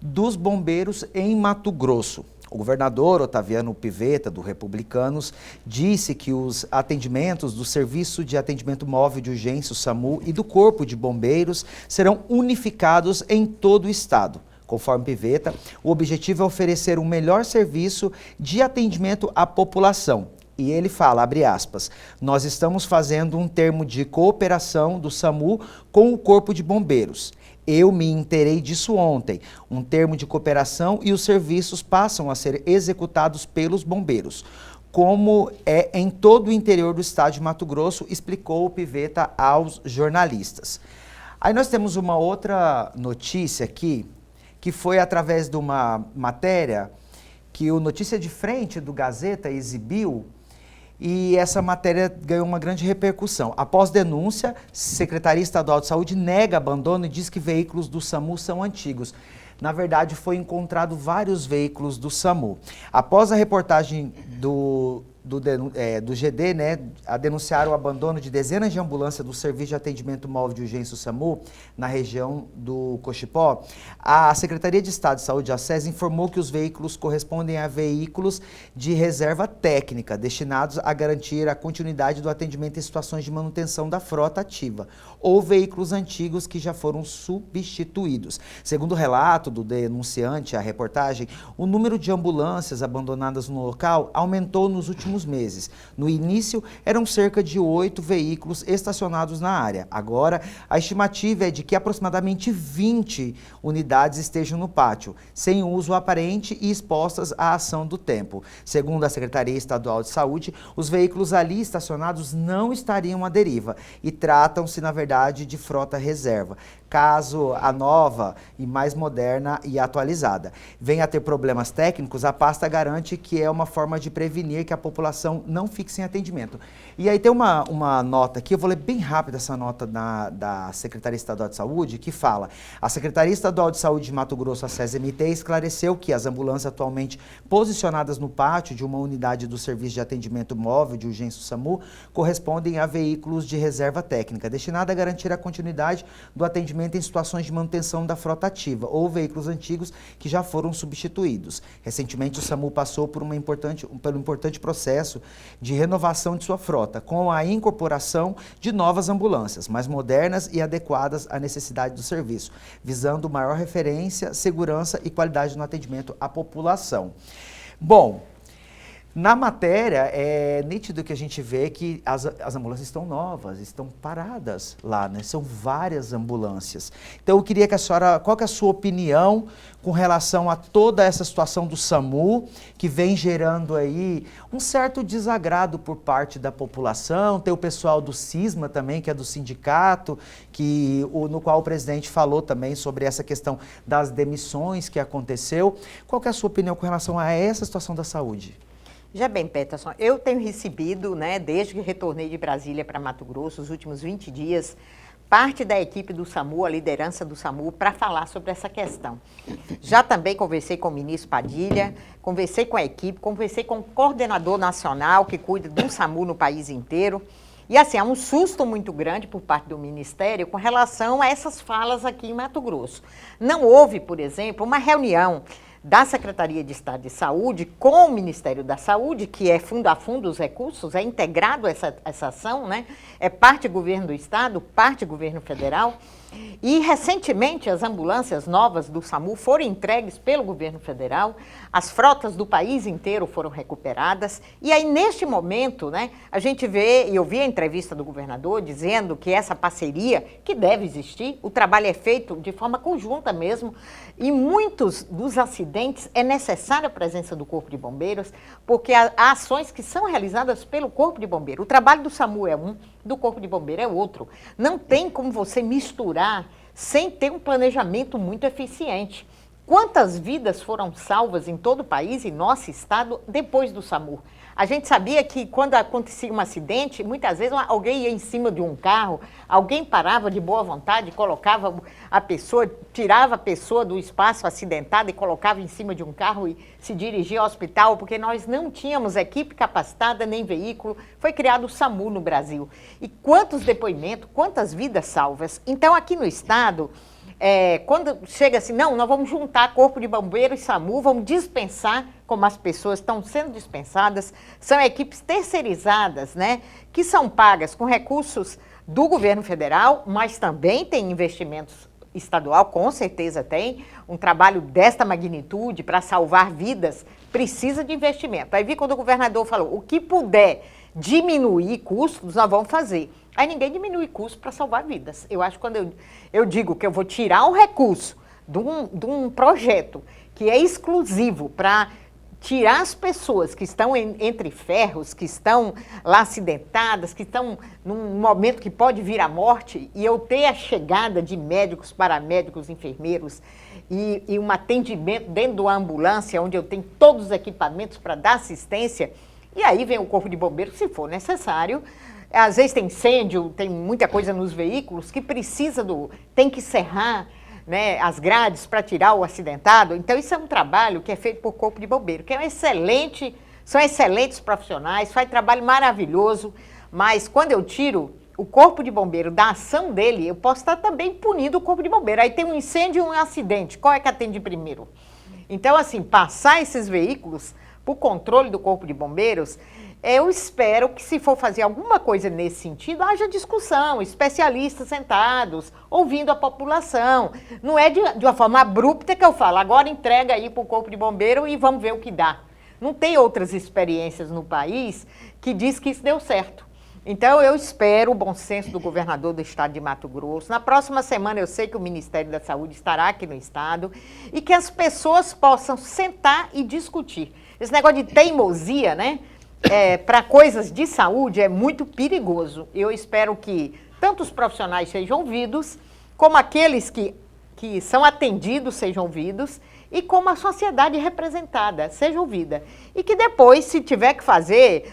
dos bombeiros em Mato Grosso. O governador Otaviano Pivetta, do Republicanos, disse que os atendimentos do Serviço de Atendimento Móvel de Urgência, o SAMU, e do Corpo de Bombeiros serão unificados em todo o estado. Conforme Pivetta, o objetivo é oferecer um melhor serviço de atendimento à população. E ele fala, abre aspas, nós estamos fazendo um termo de cooperação do SAMU com o Corpo de Bombeiros. Eu me inteirei disso ontem, um termo de cooperação e os serviços passam a ser executados pelos bombeiros, como é em todo o interior do estado de Mato Grosso, explicou o Pivetta aos jornalistas. Aí nós temos uma outra notícia aqui, que foi através de uma matéria que o Notícia de Frente do Gazeta exibiu, e essa matéria ganhou uma grande repercussão. Após denúncia, Secretaria Estadual de Saúde nega abandono e diz que veículos do SAMU são antigos. Na verdade, foi encontrado vários veículos do SAMU. Após a reportagem do do GD, né, a denunciar o abandono de dezenas de ambulâncias do Serviço de Atendimento Móvel de Urgência, o SAMU, na região do Cochipó, a Secretaria de Estado de Saúde, a SES, informou que os veículos correspondem a veículos de reserva técnica, destinados a garantir a continuidade do atendimento em situações de manutenção da frota ativa, ou veículos antigos que já foram substituídos. Segundo o relato do denunciante, a reportagem, o número de ambulâncias abandonadas no local aumentou nos últimos meses. No início, eram cerca de 8 veículos estacionados na área. Agora, a estimativa é de que aproximadamente 20 unidades estejam no pátio, sem uso aparente e expostas à ação do tempo. Segundo a Secretaria Estadual de Saúde, os veículos ali estacionados não estariam à deriva e tratam-se, na verdade, de frota reserva. Caso a nova e mais moderna e atualizada venha a ter problemas técnicos, a pasta garante que é uma forma de prevenir que a população não fique sem atendimento. E aí tem uma nota aqui, eu vou ler bem rápido essa nota da Secretaria Estadual de Saúde, que fala: a Secretaria Estadual de Saúde de Mato Grosso, a SES-MT, esclareceu que as ambulâncias atualmente posicionadas no pátio de uma unidade do Serviço de Atendimento Móvel de Urgência SAMU correspondem a veículos de reserva técnica, destinada a garantir a continuidade do atendimento em situações de manutenção da frota ativa ou veículos antigos que já foram substituídos. Recentemente, o SAMU passou por um importante processo de renovação de sua frota, com a incorporação de novas ambulâncias, mais modernas e adequadas à necessidade do serviço, visando maior referência, segurança e qualidade no atendimento à população. Bom, na matéria, é nítido que a gente vê que as ambulâncias estão novas, estão paradas lá, né? São várias ambulâncias. Então, eu queria que a senhora, qual que é a sua opinião com relação a toda essa situação do SAMU, que vem gerando aí um certo desagrado por parte da população. Tem o pessoal do CISMA também, que é do sindicato, no qual o presidente falou também sobre essa questão das demissões que aconteceu. Qual que é a sua opinião com relação a essa situação da saúde? Já bem, Peterson, eu tenho recebido, né, desde que retornei de Brasília para Mato Grosso, os últimos 20 dias, parte da equipe do SAMU, a liderança do SAMU, para falar sobre essa questão. Já também conversei com o ministro Padilha, conversei com a equipe, conversei com o coordenador nacional que cuida do SAMU no país inteiro. E assim, há um susto muito grande por parte do Ministério com relação a essas falas aqui em Mato Grosso. Não houve, por exemplo, uma reunião da Secretaria de Estado de Saúde com o Ministério da Saúde, que é fundo a fundo os recursos, é integrado essa ação, né? É parte do governo do Estado, parte do governo federal. E, recentemente, as ambulâncias novas do SAMU foram entregues pelo governo federal, as frotas do país inteiro foram recuperadas, e aí, neste momento, né, a gente vê, e eu vi a entrevista do governador dizendo que essa parceria, que deve existir, o trabalho é feito de forma conjunta mesmo, e muitos dos acidentes é necessária a presença do Corpo de Bombeiros, porque há ações que são realizadas pelo Corpo de Bombeiro. O trabalho do SAMU é um, do Corpo de Bombeiro é outro. Não tem como você misturar sem ter um planejamento muito eficiente. Quantas vidas foram salvas em todo o país, em nosso estado, depois do SAMU? A gente sabia que quando acontecia um acidente, muitas vezes alguém ia em cima de um carro, alguém parava de boa vontade, colocava a pessoa, tirava a pessoa do espaço acidentado e colocava em cima de um carro e se dirigia ao hospital, porque nós não tínhamos equipe capacitada nem veículo. Foi criado o SAMU no Brasil. E quantos depoimentos, quantas vidas salvas. Então, aqui no estado, quando chega assim, não, nós vamos juntar Corpo de Bombeiro e SAMU, vamos dispensar, como as pessoas estão sendo dispensadas, são equipes terceirizadas, né, que são pagas com recursos do governo federal, mas também tem investimentos estadual, com certeza tem, um trabalho desta magnitude para salvar vidas, precisa de investimento. Aí vi quando o governador falou, o que puder diminuir custos, nós vamos fazer. Aí ninguém diminui custo para salvar vidas. Eu acho que quando eu digo que eu vou tirar um recurso de um projeto que é exclusivo para tirar as pessoas que estão entre ferros, que estão lá acidentadas, que estão num momento que pode vir a morte, e eu ter a chegada de médicos, paramédicos, enfermeiros e um atendimento dentro da ambulância, onde eu tenho todos os equipamentos para dar assistência, e aí vem o Corpo de Bombeiros, se for necessário. Às vezes tem incêndio, tem muita coisa nos veículos que tem que serrar, né, as grades para tirar o acidentado. Então, isso é um trabalho que é feito por Corpo de Bombeiro, que é um excelente são excelentes profissionais, faz trabalho maravilhoso, mas quando eu tiro o corpo de bombeiro da ação dele, eu posso estar também punindo o corpo de bombeiro. Aí tem um incêndio e um acidente, qual é que atende primeiro? Então, assim, passar esses veículos para o controle do corpo de bombeiros, eu espero que, se for fazer alguma coisa nesse sentido, haja discussão, especialistas sentados, ouvindo a população. Não é de uma forma abrupta que eu falo, agora entrega aí para o corpo de bombeiro e vamos ver o que dá. Não tem outras experiências no país que diz que isso deu certo. Então, eu espero o bom senso do governador do estado de Mato Grosso. Na próxima semana, eu sei que o Ministério da Saúde estará aqui no estado e que as pessoas possam sentar e discutir. Esse negócio de teimosia, né, para coisas de saúde é muito perigoso. Eu espero que tanto os profissionais sejam ouvidos, como aqueles que são atendidos sejam ouvidos, e como a sociedade representada seja ouvida. E que depois, se tiver que fazer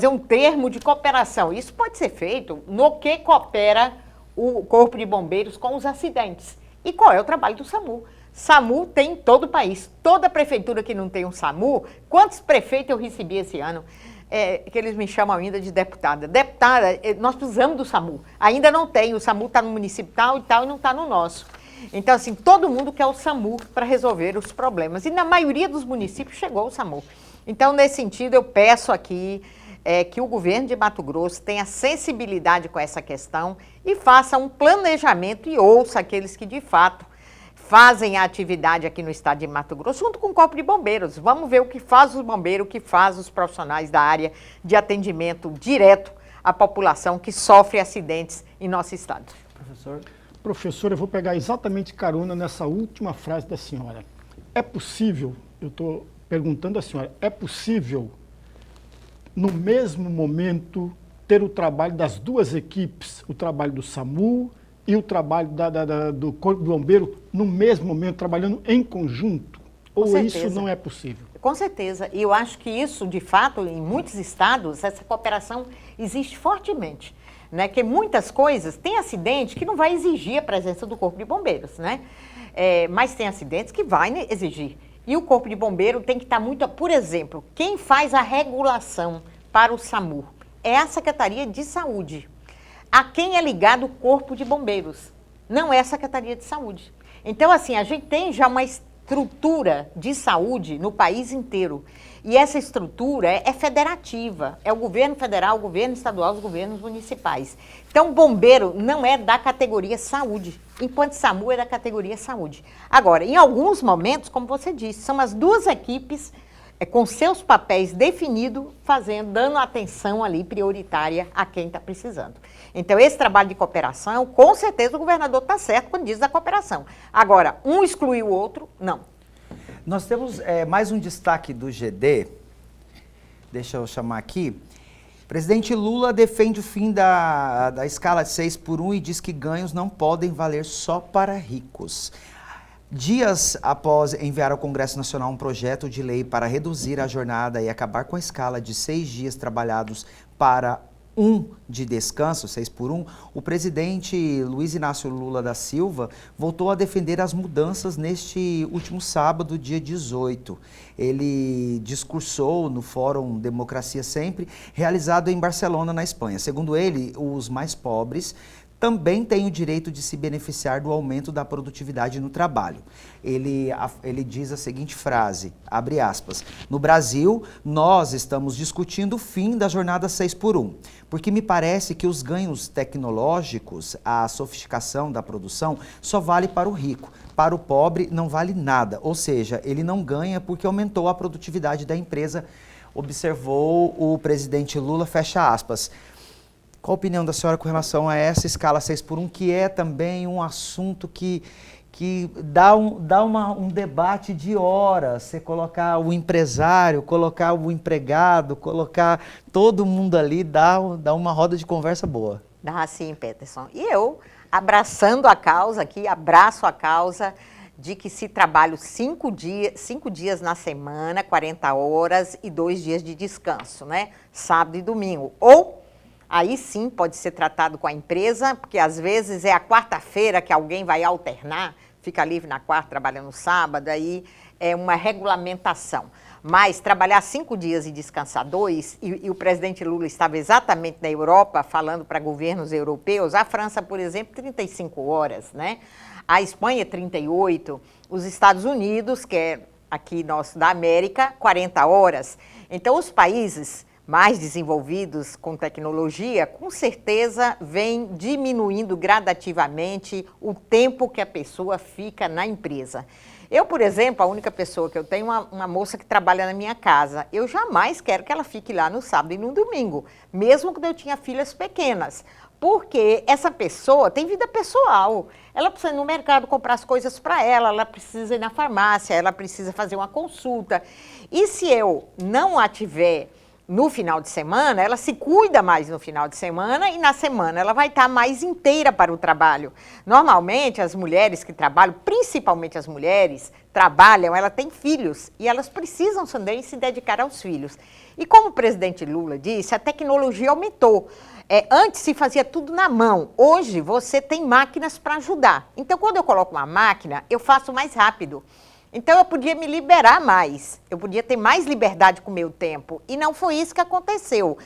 um termo de cooperação, isso pode ser feito no que coopera o Corpo de Bombeiros com os acidentes. E qual é o trabalho do SAMU? SAMU tem em todo o país. Toda prefeitura que não tem um SAMU, quantos prefeitos eu recebi esse ano? Que eles me chamam ainda de deputada. Deputada, nós precisamos do SAMU. Ainda não tem, o SAMU está no município tal e tal e não está no nosso. Então, assim, todo mundo quer o SAMU para resolver os problemas. E na maioria dos municípios chegou o SAMU. Então, nesse sentido, eu peço aqui que o governo de Mato Grosso tenha sensibilidade com essa questão e faça um planejamento e ouça aqueles que, de fato, fazem a atividade aqui no estado de Mato Grosso, junto com o Corpo de Bombeiros. Vamos ver o que faz os bombeiros, o que faz os profissionais da área de atendimento direto à população que sofre acidentes em nosso estado. Professor? Professor, eu vou pegar exatamente carona nessa última frase da senhora. É possível, eu estou perguntando à senhora, é possível, no mesmo momento, ter o trabalho das duas equipes, o trabalho do SAMU e o trabalho do Corpo de Bombeiro, no mesmo momento, trabalhando em conjunto? Ou isso não é possível? Com certeza. E eu acho que isso, de fato, em muitos estados, essa cooperação existe fortemente. Né, que muitas coisas, tem acidente que não vai exigir a presença do Corpo de Bombeiros, né? Mas tem acidentes que vai exigir. E o Corpo de Bombeiro tem que estar muito... Por exemplo, quem faz a regulação para o SAMU é a Secretaria de Saúde. A quem é ligado o Corpo de Bombeiros? Não é a Secretaria de Saúde. Então, assim, a gente tem já uma estrutura de saúde no país inteiro. E essa estrutura é federativa, é o governo federal, o governo estadual, os governos municipais. Então, bombeiro não é da categoria saúde, enquanto SAMU é da categoria saúde. Agora, em alguns momentos, como você disse, são as duas equipes com seus papéis definidos, dando atenção ali prioritária a quem está precisando. Então, esse trabalho de cooperação, com certeza o governador está certo quando diz da cooperação. Agora, um exclui o outro, não. Nós temos mais um destaque do GD, deixa eu chamar aqui. Presidente Lula defende o fim da escala de 6x1 e diz que ganhos não podem valer só para ricos. Dias após enviar ao Congresso Nacional um projeto de lei para reduzir a jornada e acabar com a escala de 6 dias trabalhados para 1 de descanso, 6x1, o presidente Luiz Inácio Lula da Silva voltou a defender as mudanças neste último sábado, dia 18. Ele discursou no Fórum Democracia Sempre, realizado em Barcelona, na Espanha. Segundo ele, os mais pobres também têm o direito de se beneficiar do aumento da produtividade no trabalho. Ele diz a seguinte frase, abre aspas, no Brasil, nós estamos discutindo o fim da jornada 6x1, porque me parece que os ganhos tecnológicos, a sofisticação da produção, só vale para o rico. Para o pobre não vale nada, ou seja, ele não ganha porque aumentou a produtividade da empresa, observou o presidente Lula, fecha aspas. Qual a opinião da senhora com relação a essa escala 6x1, que é também um assunto que dá um debate de horas? Você colocar o empresário, colocar o empregado, colocar todo mundo ali, dá uma roda de conversa boa. Dá sim, Peterson. E eu, abraçando a causa aqui, abraço a causa de que se trabalha 5 dias na semana, 40 horas e 2 dias de descanso, né? Sábado e domingo. Ou aí sim pode ser tratado com a empresa, porque às vezes é a quarta-feira que alguém vai alternar, fica livre na quarta, trabalhando no sábado, aí é uma regulamentação. mas trabalhar 5 dias e descansar 2, e o presidente Lula estava exatamente na Europa, falando para governos europeus, a França, por exemplo, 35 horas, né? A Espanha, 38, os Estados Unidos, que é aqui nosso da América, 40 horas. Então, os países mais desenvolvidos com tecnologia, com certeza vem diminuindo gradativamente o tempo que a pessoa fica na empresa. Eu, por exemplo, a única pessoa que eu tenho, uma moça que trabalha na minha casa, eu jamais quero que ela fique lá no sábado e no domingo, mesmo quando eu tinha filhas pequenas, porque essa pessoa tem vida pessoal, ela precisa ir no mercado comprar as coisas para ela precisa ir na farmácia, ela precisa fazer uma consulta, e se eu não a tiver no final de semana, ela se cuida mais no final de semana e na semana ela vai estar mais inteira para o trabalho. Normalmente, as mulheres que trabalham, principalmente as mulheres, trabalham, elas têm filhos e elas precisam também se dedicar aos filhos. E como o presidente Lula disse, a tecnologia aumentou. Antes se fazia tudo na mão, hoje você tem máquinas para ajudar. Então, quando eu coloco uma máquina, eu faço mais rápido. Então, eu podia me liberar mais, eu podia ter mais liberdade com o meu tempo. E não foi isso que aconteceu.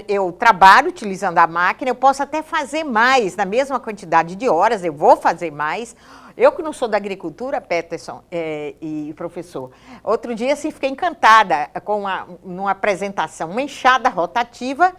Eu trabalho utilizando a máquina, eu posso até fazer mais, na mesma quantidade de horas, eu vou fazer mais. Eu que não sou da agricultura, Peterson e professor, outro dia assim, fiquei encantada com numa apresentação, uma enxada rotativa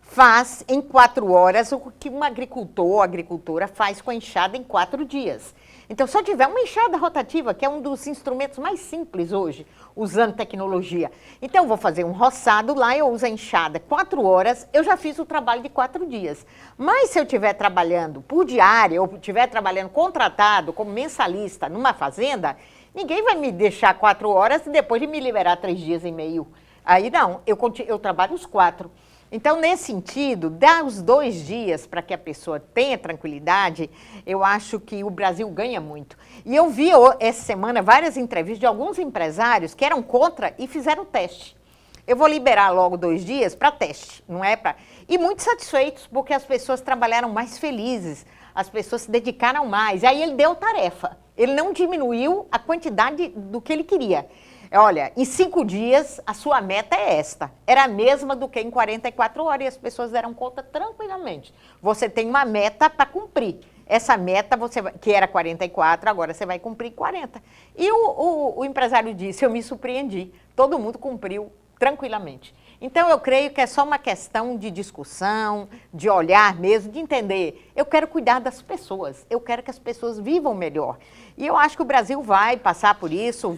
faz em 4 horas o que um agricultor ou agricultora faz com a enxada em 4 dias. Então, se eu tiver uma enxada rotativa, que é um dos instrumentos mais simples hoje, usando tecnologia, então eu vou fazer um roçado lá, eu uso a enxada 4 horas, eu já fiz o trabalho de 4 dias. Mas se eu estiver trabalhando por diária, ou estiver trabalhando contratado como mensalista numa fazenda, ninguém vai me deixar 4 horas e depois de me liberar 3 dias e meio. Aí não, eu trabalho os 4. Então, nesse sentido, dar os 2 dias para que a pessoa tenha tranquilidade, eu acho que o Brasil ganha muito. E eu vi essa semana várias entrevistas de alguns empresários que eram contra e fizeram teste. Eu vou liberar logo 2 dias para teste, não é para... E muito satisfeitos, porque as pessoas trabalharam mais felizes, as pessoas se dedicaram mais. E aí ele deu tarefa, ele não diminuiu a quantidade do que ele queria. Olha, em 5 dias, a sua meta é esta. Era a mesma do que em 44 horas e as pessoas deram conta tranquilamente. Você tem uma meta para cumprir. Essa meta, que era 44, agora você vai cumprir 40. E o empresário disse, eu me surpreendi. Todo mundo cumpriu tranquilamente. Então, eu creio que é só uma questão de discussão, de olhar mesmo, de entender. Eu quero cuidar das pessoas, eu quero que as pessoas vivam melhor. E eu acho que o Brasil vai passar por isso,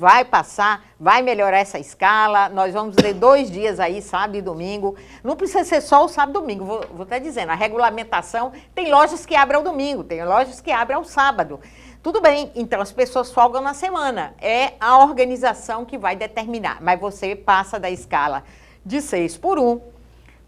vai melhorar essa escala. Nós vamos ter 2 dias aí, sábado e domingo. Não precisa ser só o sábado e domingo, vou até dizendo, a regulamentação, tem lojas que abrem ao domingo, tem lojas que abrem ao sábado. Tudo bem, então as pessoas folgam na semana, é a organização que vai determinar, mas você passa da escala de 6 por 1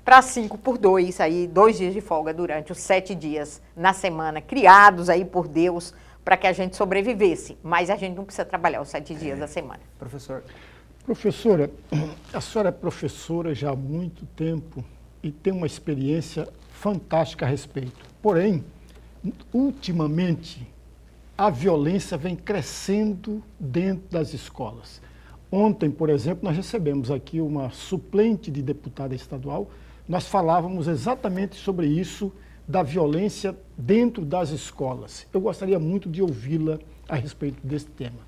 para 5 por 2, aí 2 dias de folga durante os 7 dias na semana, criados aí por Deus para que a gente sobrevivesse, mas a gente não precisa trabalhar os 7 dias da semana. Professor. Professora, a senhora é professora já há muito tempo e tem uma experiência fantástica a respeito. Porém, ultimamente, a violência vem crescendo dentro das escolas. Ontem, por exemplo, nós recebemos aqui uma suplente de deputada estadual, nós falávamos exatamente sobre isso, da violência dentro das escolas. Eu gostaria muito de ouvi-la a respeito desse tema.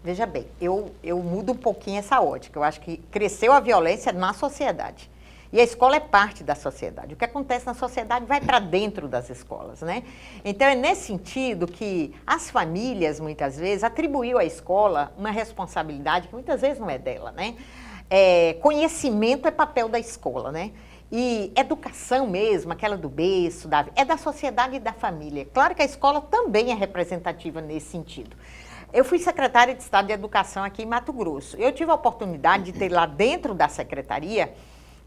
Veja bem, eu mudo um pouquinho essa ótica. Eu acho que cresceu a violência na sociedade. E a escola é parte da sociedade. O que acontece na sociedade vai para dentro das escolas, né? Então, é nesse sentido que as famílias, muitas vezes, atribuíram à escola uma responsabilidade que muitas vezes não é dela, né? Conhecimento é papel da escola, né? E educação mesmo, aquela do berço, é da sociedade e da família. Claro que a escola também é representativa nesse sentido. Eu fui secretária de Estado de Educação aqui em Mato Grosso. Eu tive a oportunidade de ter lá dentro da secretaria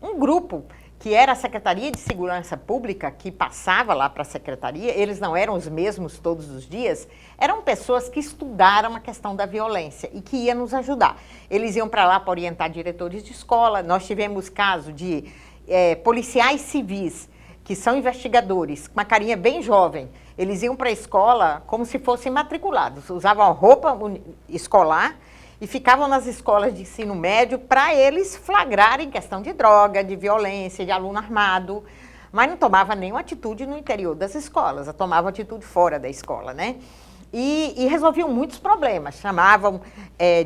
um grupo que era a Secretaria de Segurança Pública, que passava lá para a secretaria, eles não eram os mesmos todos os dias, eram pessoas que estudaram a questão da violência e que iam nos ajudar. Eles iam para lá para orientar diretores de escola, nós tivemos caso de policiais civis, que são investigadores, com uma carinha bem jovem, eles iam para a escola como se fossem matriculados, usavam roupa escolar e ficavam nas escolas de ensino médio para eles flagrarem questão de droga, de violência, de aluno armado, mas não tomava nenhuma atitude no interior das escolas, tomava atitude fora da escola, né? E resolviam muitos problemas, chamavam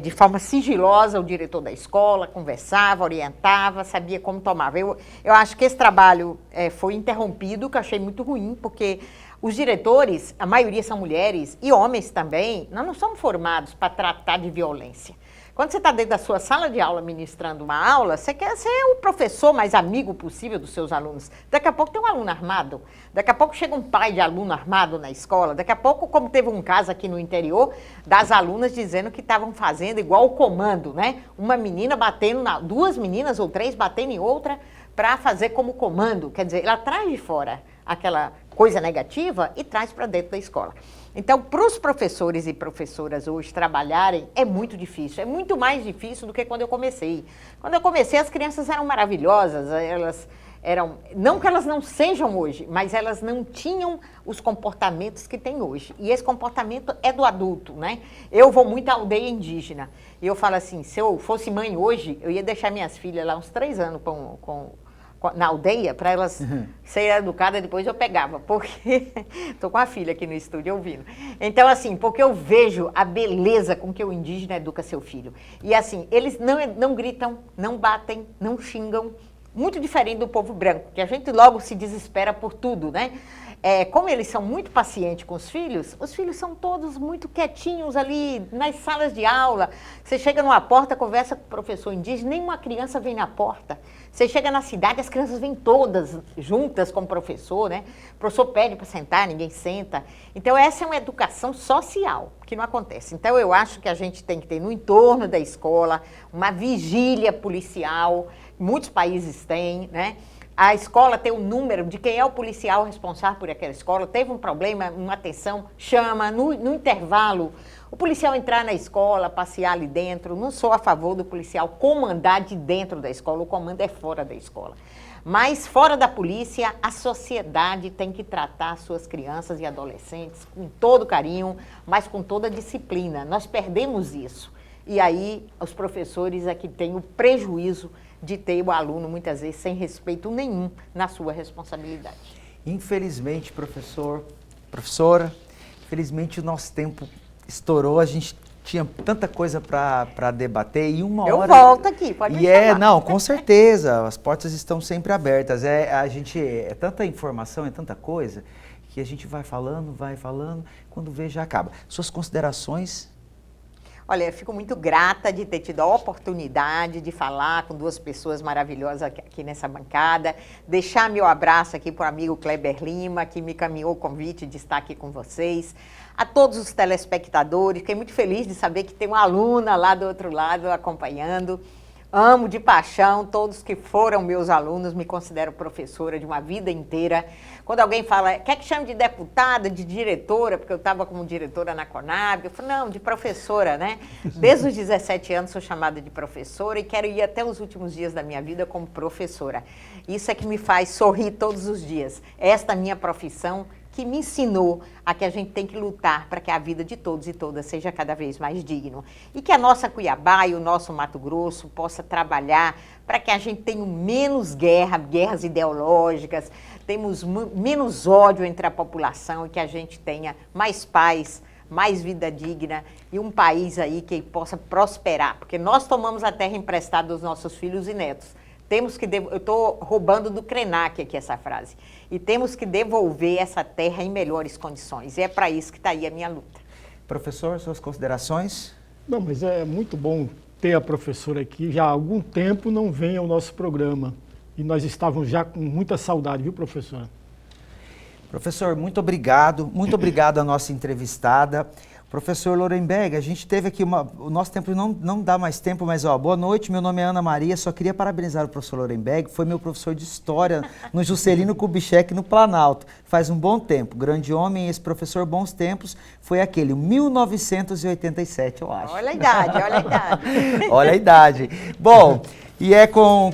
de forma sigilosa o diretor da escola, conversava, orientava, sabia como tomava. Eu acho que esse trabalho foi interrompido, que eu achei muito ruim, porque os diretores, a maioria são mulheres, e homens também, nós não somos formados para tratar de violência. Quando você está dentro da sua sala de aula ministrando uma aula, você quer ser o professor mais amigo possível dos seus alunos. Daqui a pouco tem um aluno armado, daqui a pouco chega um pai de aluno armado na escola, daqui a pouco, como teve um caso aqui no interior, das alunas dizendo que estavam fazendo igual o comando, né? Uma menina batendo, duas meninas ou três batendo em outra para fazer como comando. Quer dizer, ela traz de fora aquela coisa negativa e traz para dentro da escola. Então, para os professores e professoras hoje trabalharem, é muito difícil. É muito mais difícil do que quando eu comecei. Quando eu comecei, as crianças eram maravilhosas, elas eram... Não que elas não sejam hoje, mas elas não tinham os comportamentos que têm hoje. E esse comportamento é do adulto, né? Eu vou muito à aldeia indígena. E eu falo assim, se eu fosse mãe hoje, eu ia deixar minhas filhas lá uns 3 anos na aldeia, para elas serem educadas, depois eu pegava, porque estou com a filha aqui no estúdio ouvindo. Então, assim, porque eu vejo a beleza com que o indígena educa seu filho. E assim, eles não gritam, não batem, não xingam, muito diferente do povo branco, que a gente logo se desespera por tudo, né? Como eles são muito pacientes com os filhos são todos muito quietinhos ali nas salas de aula. Você chega numa porta, conversa com o professor indígena, nenhuma criança vem na porta. Você chega na cidade, as crianças vêm todas juntas com o professor, né? O professor pede para sentar, ninguém senta. Então, essa é uma educação social, que não acontece. Então, eu acho que a gente tem que ter no entorno da escola uma vigília policial, muitos países têm, né? A escola tem o número de quem é o policial responsável por aquela escola. Teve um problema, uma atenção, chama, no intervalo, o policial entrar na escola, passear ali dentro. Não sou a favor do policial comandar de dentro da escola, o comando é fora da escola. Mas fora da polícia, a sociedade tem que tratar suas crianças e adolescentes com todo carinho, mas com toda disciplina. Nós perdemos isso. E aí os professores aqui têm o prejuízo de ter o aluno, muitas vezes, sem respeito nenhum na sua responsabilidade. Infelizmente, professora, infelizmente o nosso tempo estourou, a gente tinha tanta coisa para debater e uma hora... Eu volto aqui, pode me chamar. Não, com certeza, as portas estão sempre abertas. É tanta informação, é tanta coisa, que a gente vai falando, quando vê já acaba. Suas considerações... Olha, eu fico muito grata de ter tido a oportunidade de falar com 2 pessoas maravilhosas aqui nessa bancada, deixar meu abraço aqui para o amigo Kleber Lima, que me encaminhou o convite de estar aqui com vocês, a todos os telespectadores, fiquei muito feliz de saber que tem uma aluna lá do outro lado acompanhando. Amo de paixão todos que foram meus alunos, me considero professora de uma vida inteira. Quando alguém fala, quer que chame de deputada, de diretora, porque eu estava como diretora na Conab, eu falo, não, de professora, né? Desde os 17 anos sou chamada de professora e quero ir até os últimos dias da minha vida como professora. Isso é que me faz sorrir todos os dias. Esta minha profissão que me ensinou a que a gente tem que lutar para que a vida de todos e todas seja cada vez mais digno. E que a nossa Cuiabá e o nosso Mato Grosso possa trabalhar para que a gente tenha menos guerras ideológicas, temos menos ódio entre a população e que a gente tenha mais paz, mais vida digna e um país aí que possa prosperar. Porque nós tomamos a terra emprestada dos nossos filhos e netos. Temos que eu estou roubando do Krenak aqui essa frase. E temos que devolver essa terra em melhores condições. E é para isso que está aí a minha luta. Professor, suas considerações? Não, mas é muito bom ter a professora aqui. Já há algum tempo não vem ao nosso programa. E nós estávamos já com muita saudade, viu, professora? Professor, muito obrigado. Muito obrigado à nossa entrevistada. Professor Lorenberg, a gente teve aqui o nosso tempo não dá mais tempo, mas boa noite, meu nome é Ana Maria, só queria parabenizar o professor Lorenberg, foi meu professor de História no Juscelino Kubitschek no Planalto, faz um bom tempo, grande homem, esse professor bons tempos foi aquele, 1987, eu acho. Olha a idade, olha a idade. Olha a idade. Bom, e com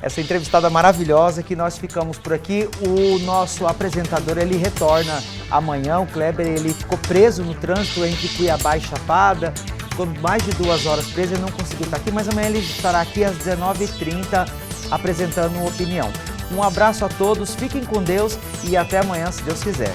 essa entrevistada maravilhosa que nós ficamos por aqui. O nosso apresentador, ele retorna amanhã. O Kleber, ele ficou preso no trânsito entre Cuiabá e Chapada. Ficou mais de 2 horas preso, ele não conseguiu estar aqui, mas amanhã ele estará aqui às 19h30 apresentando uma opinião. Um abraço a todos, fiquem com Deus e até amanhã, se Deus quiser.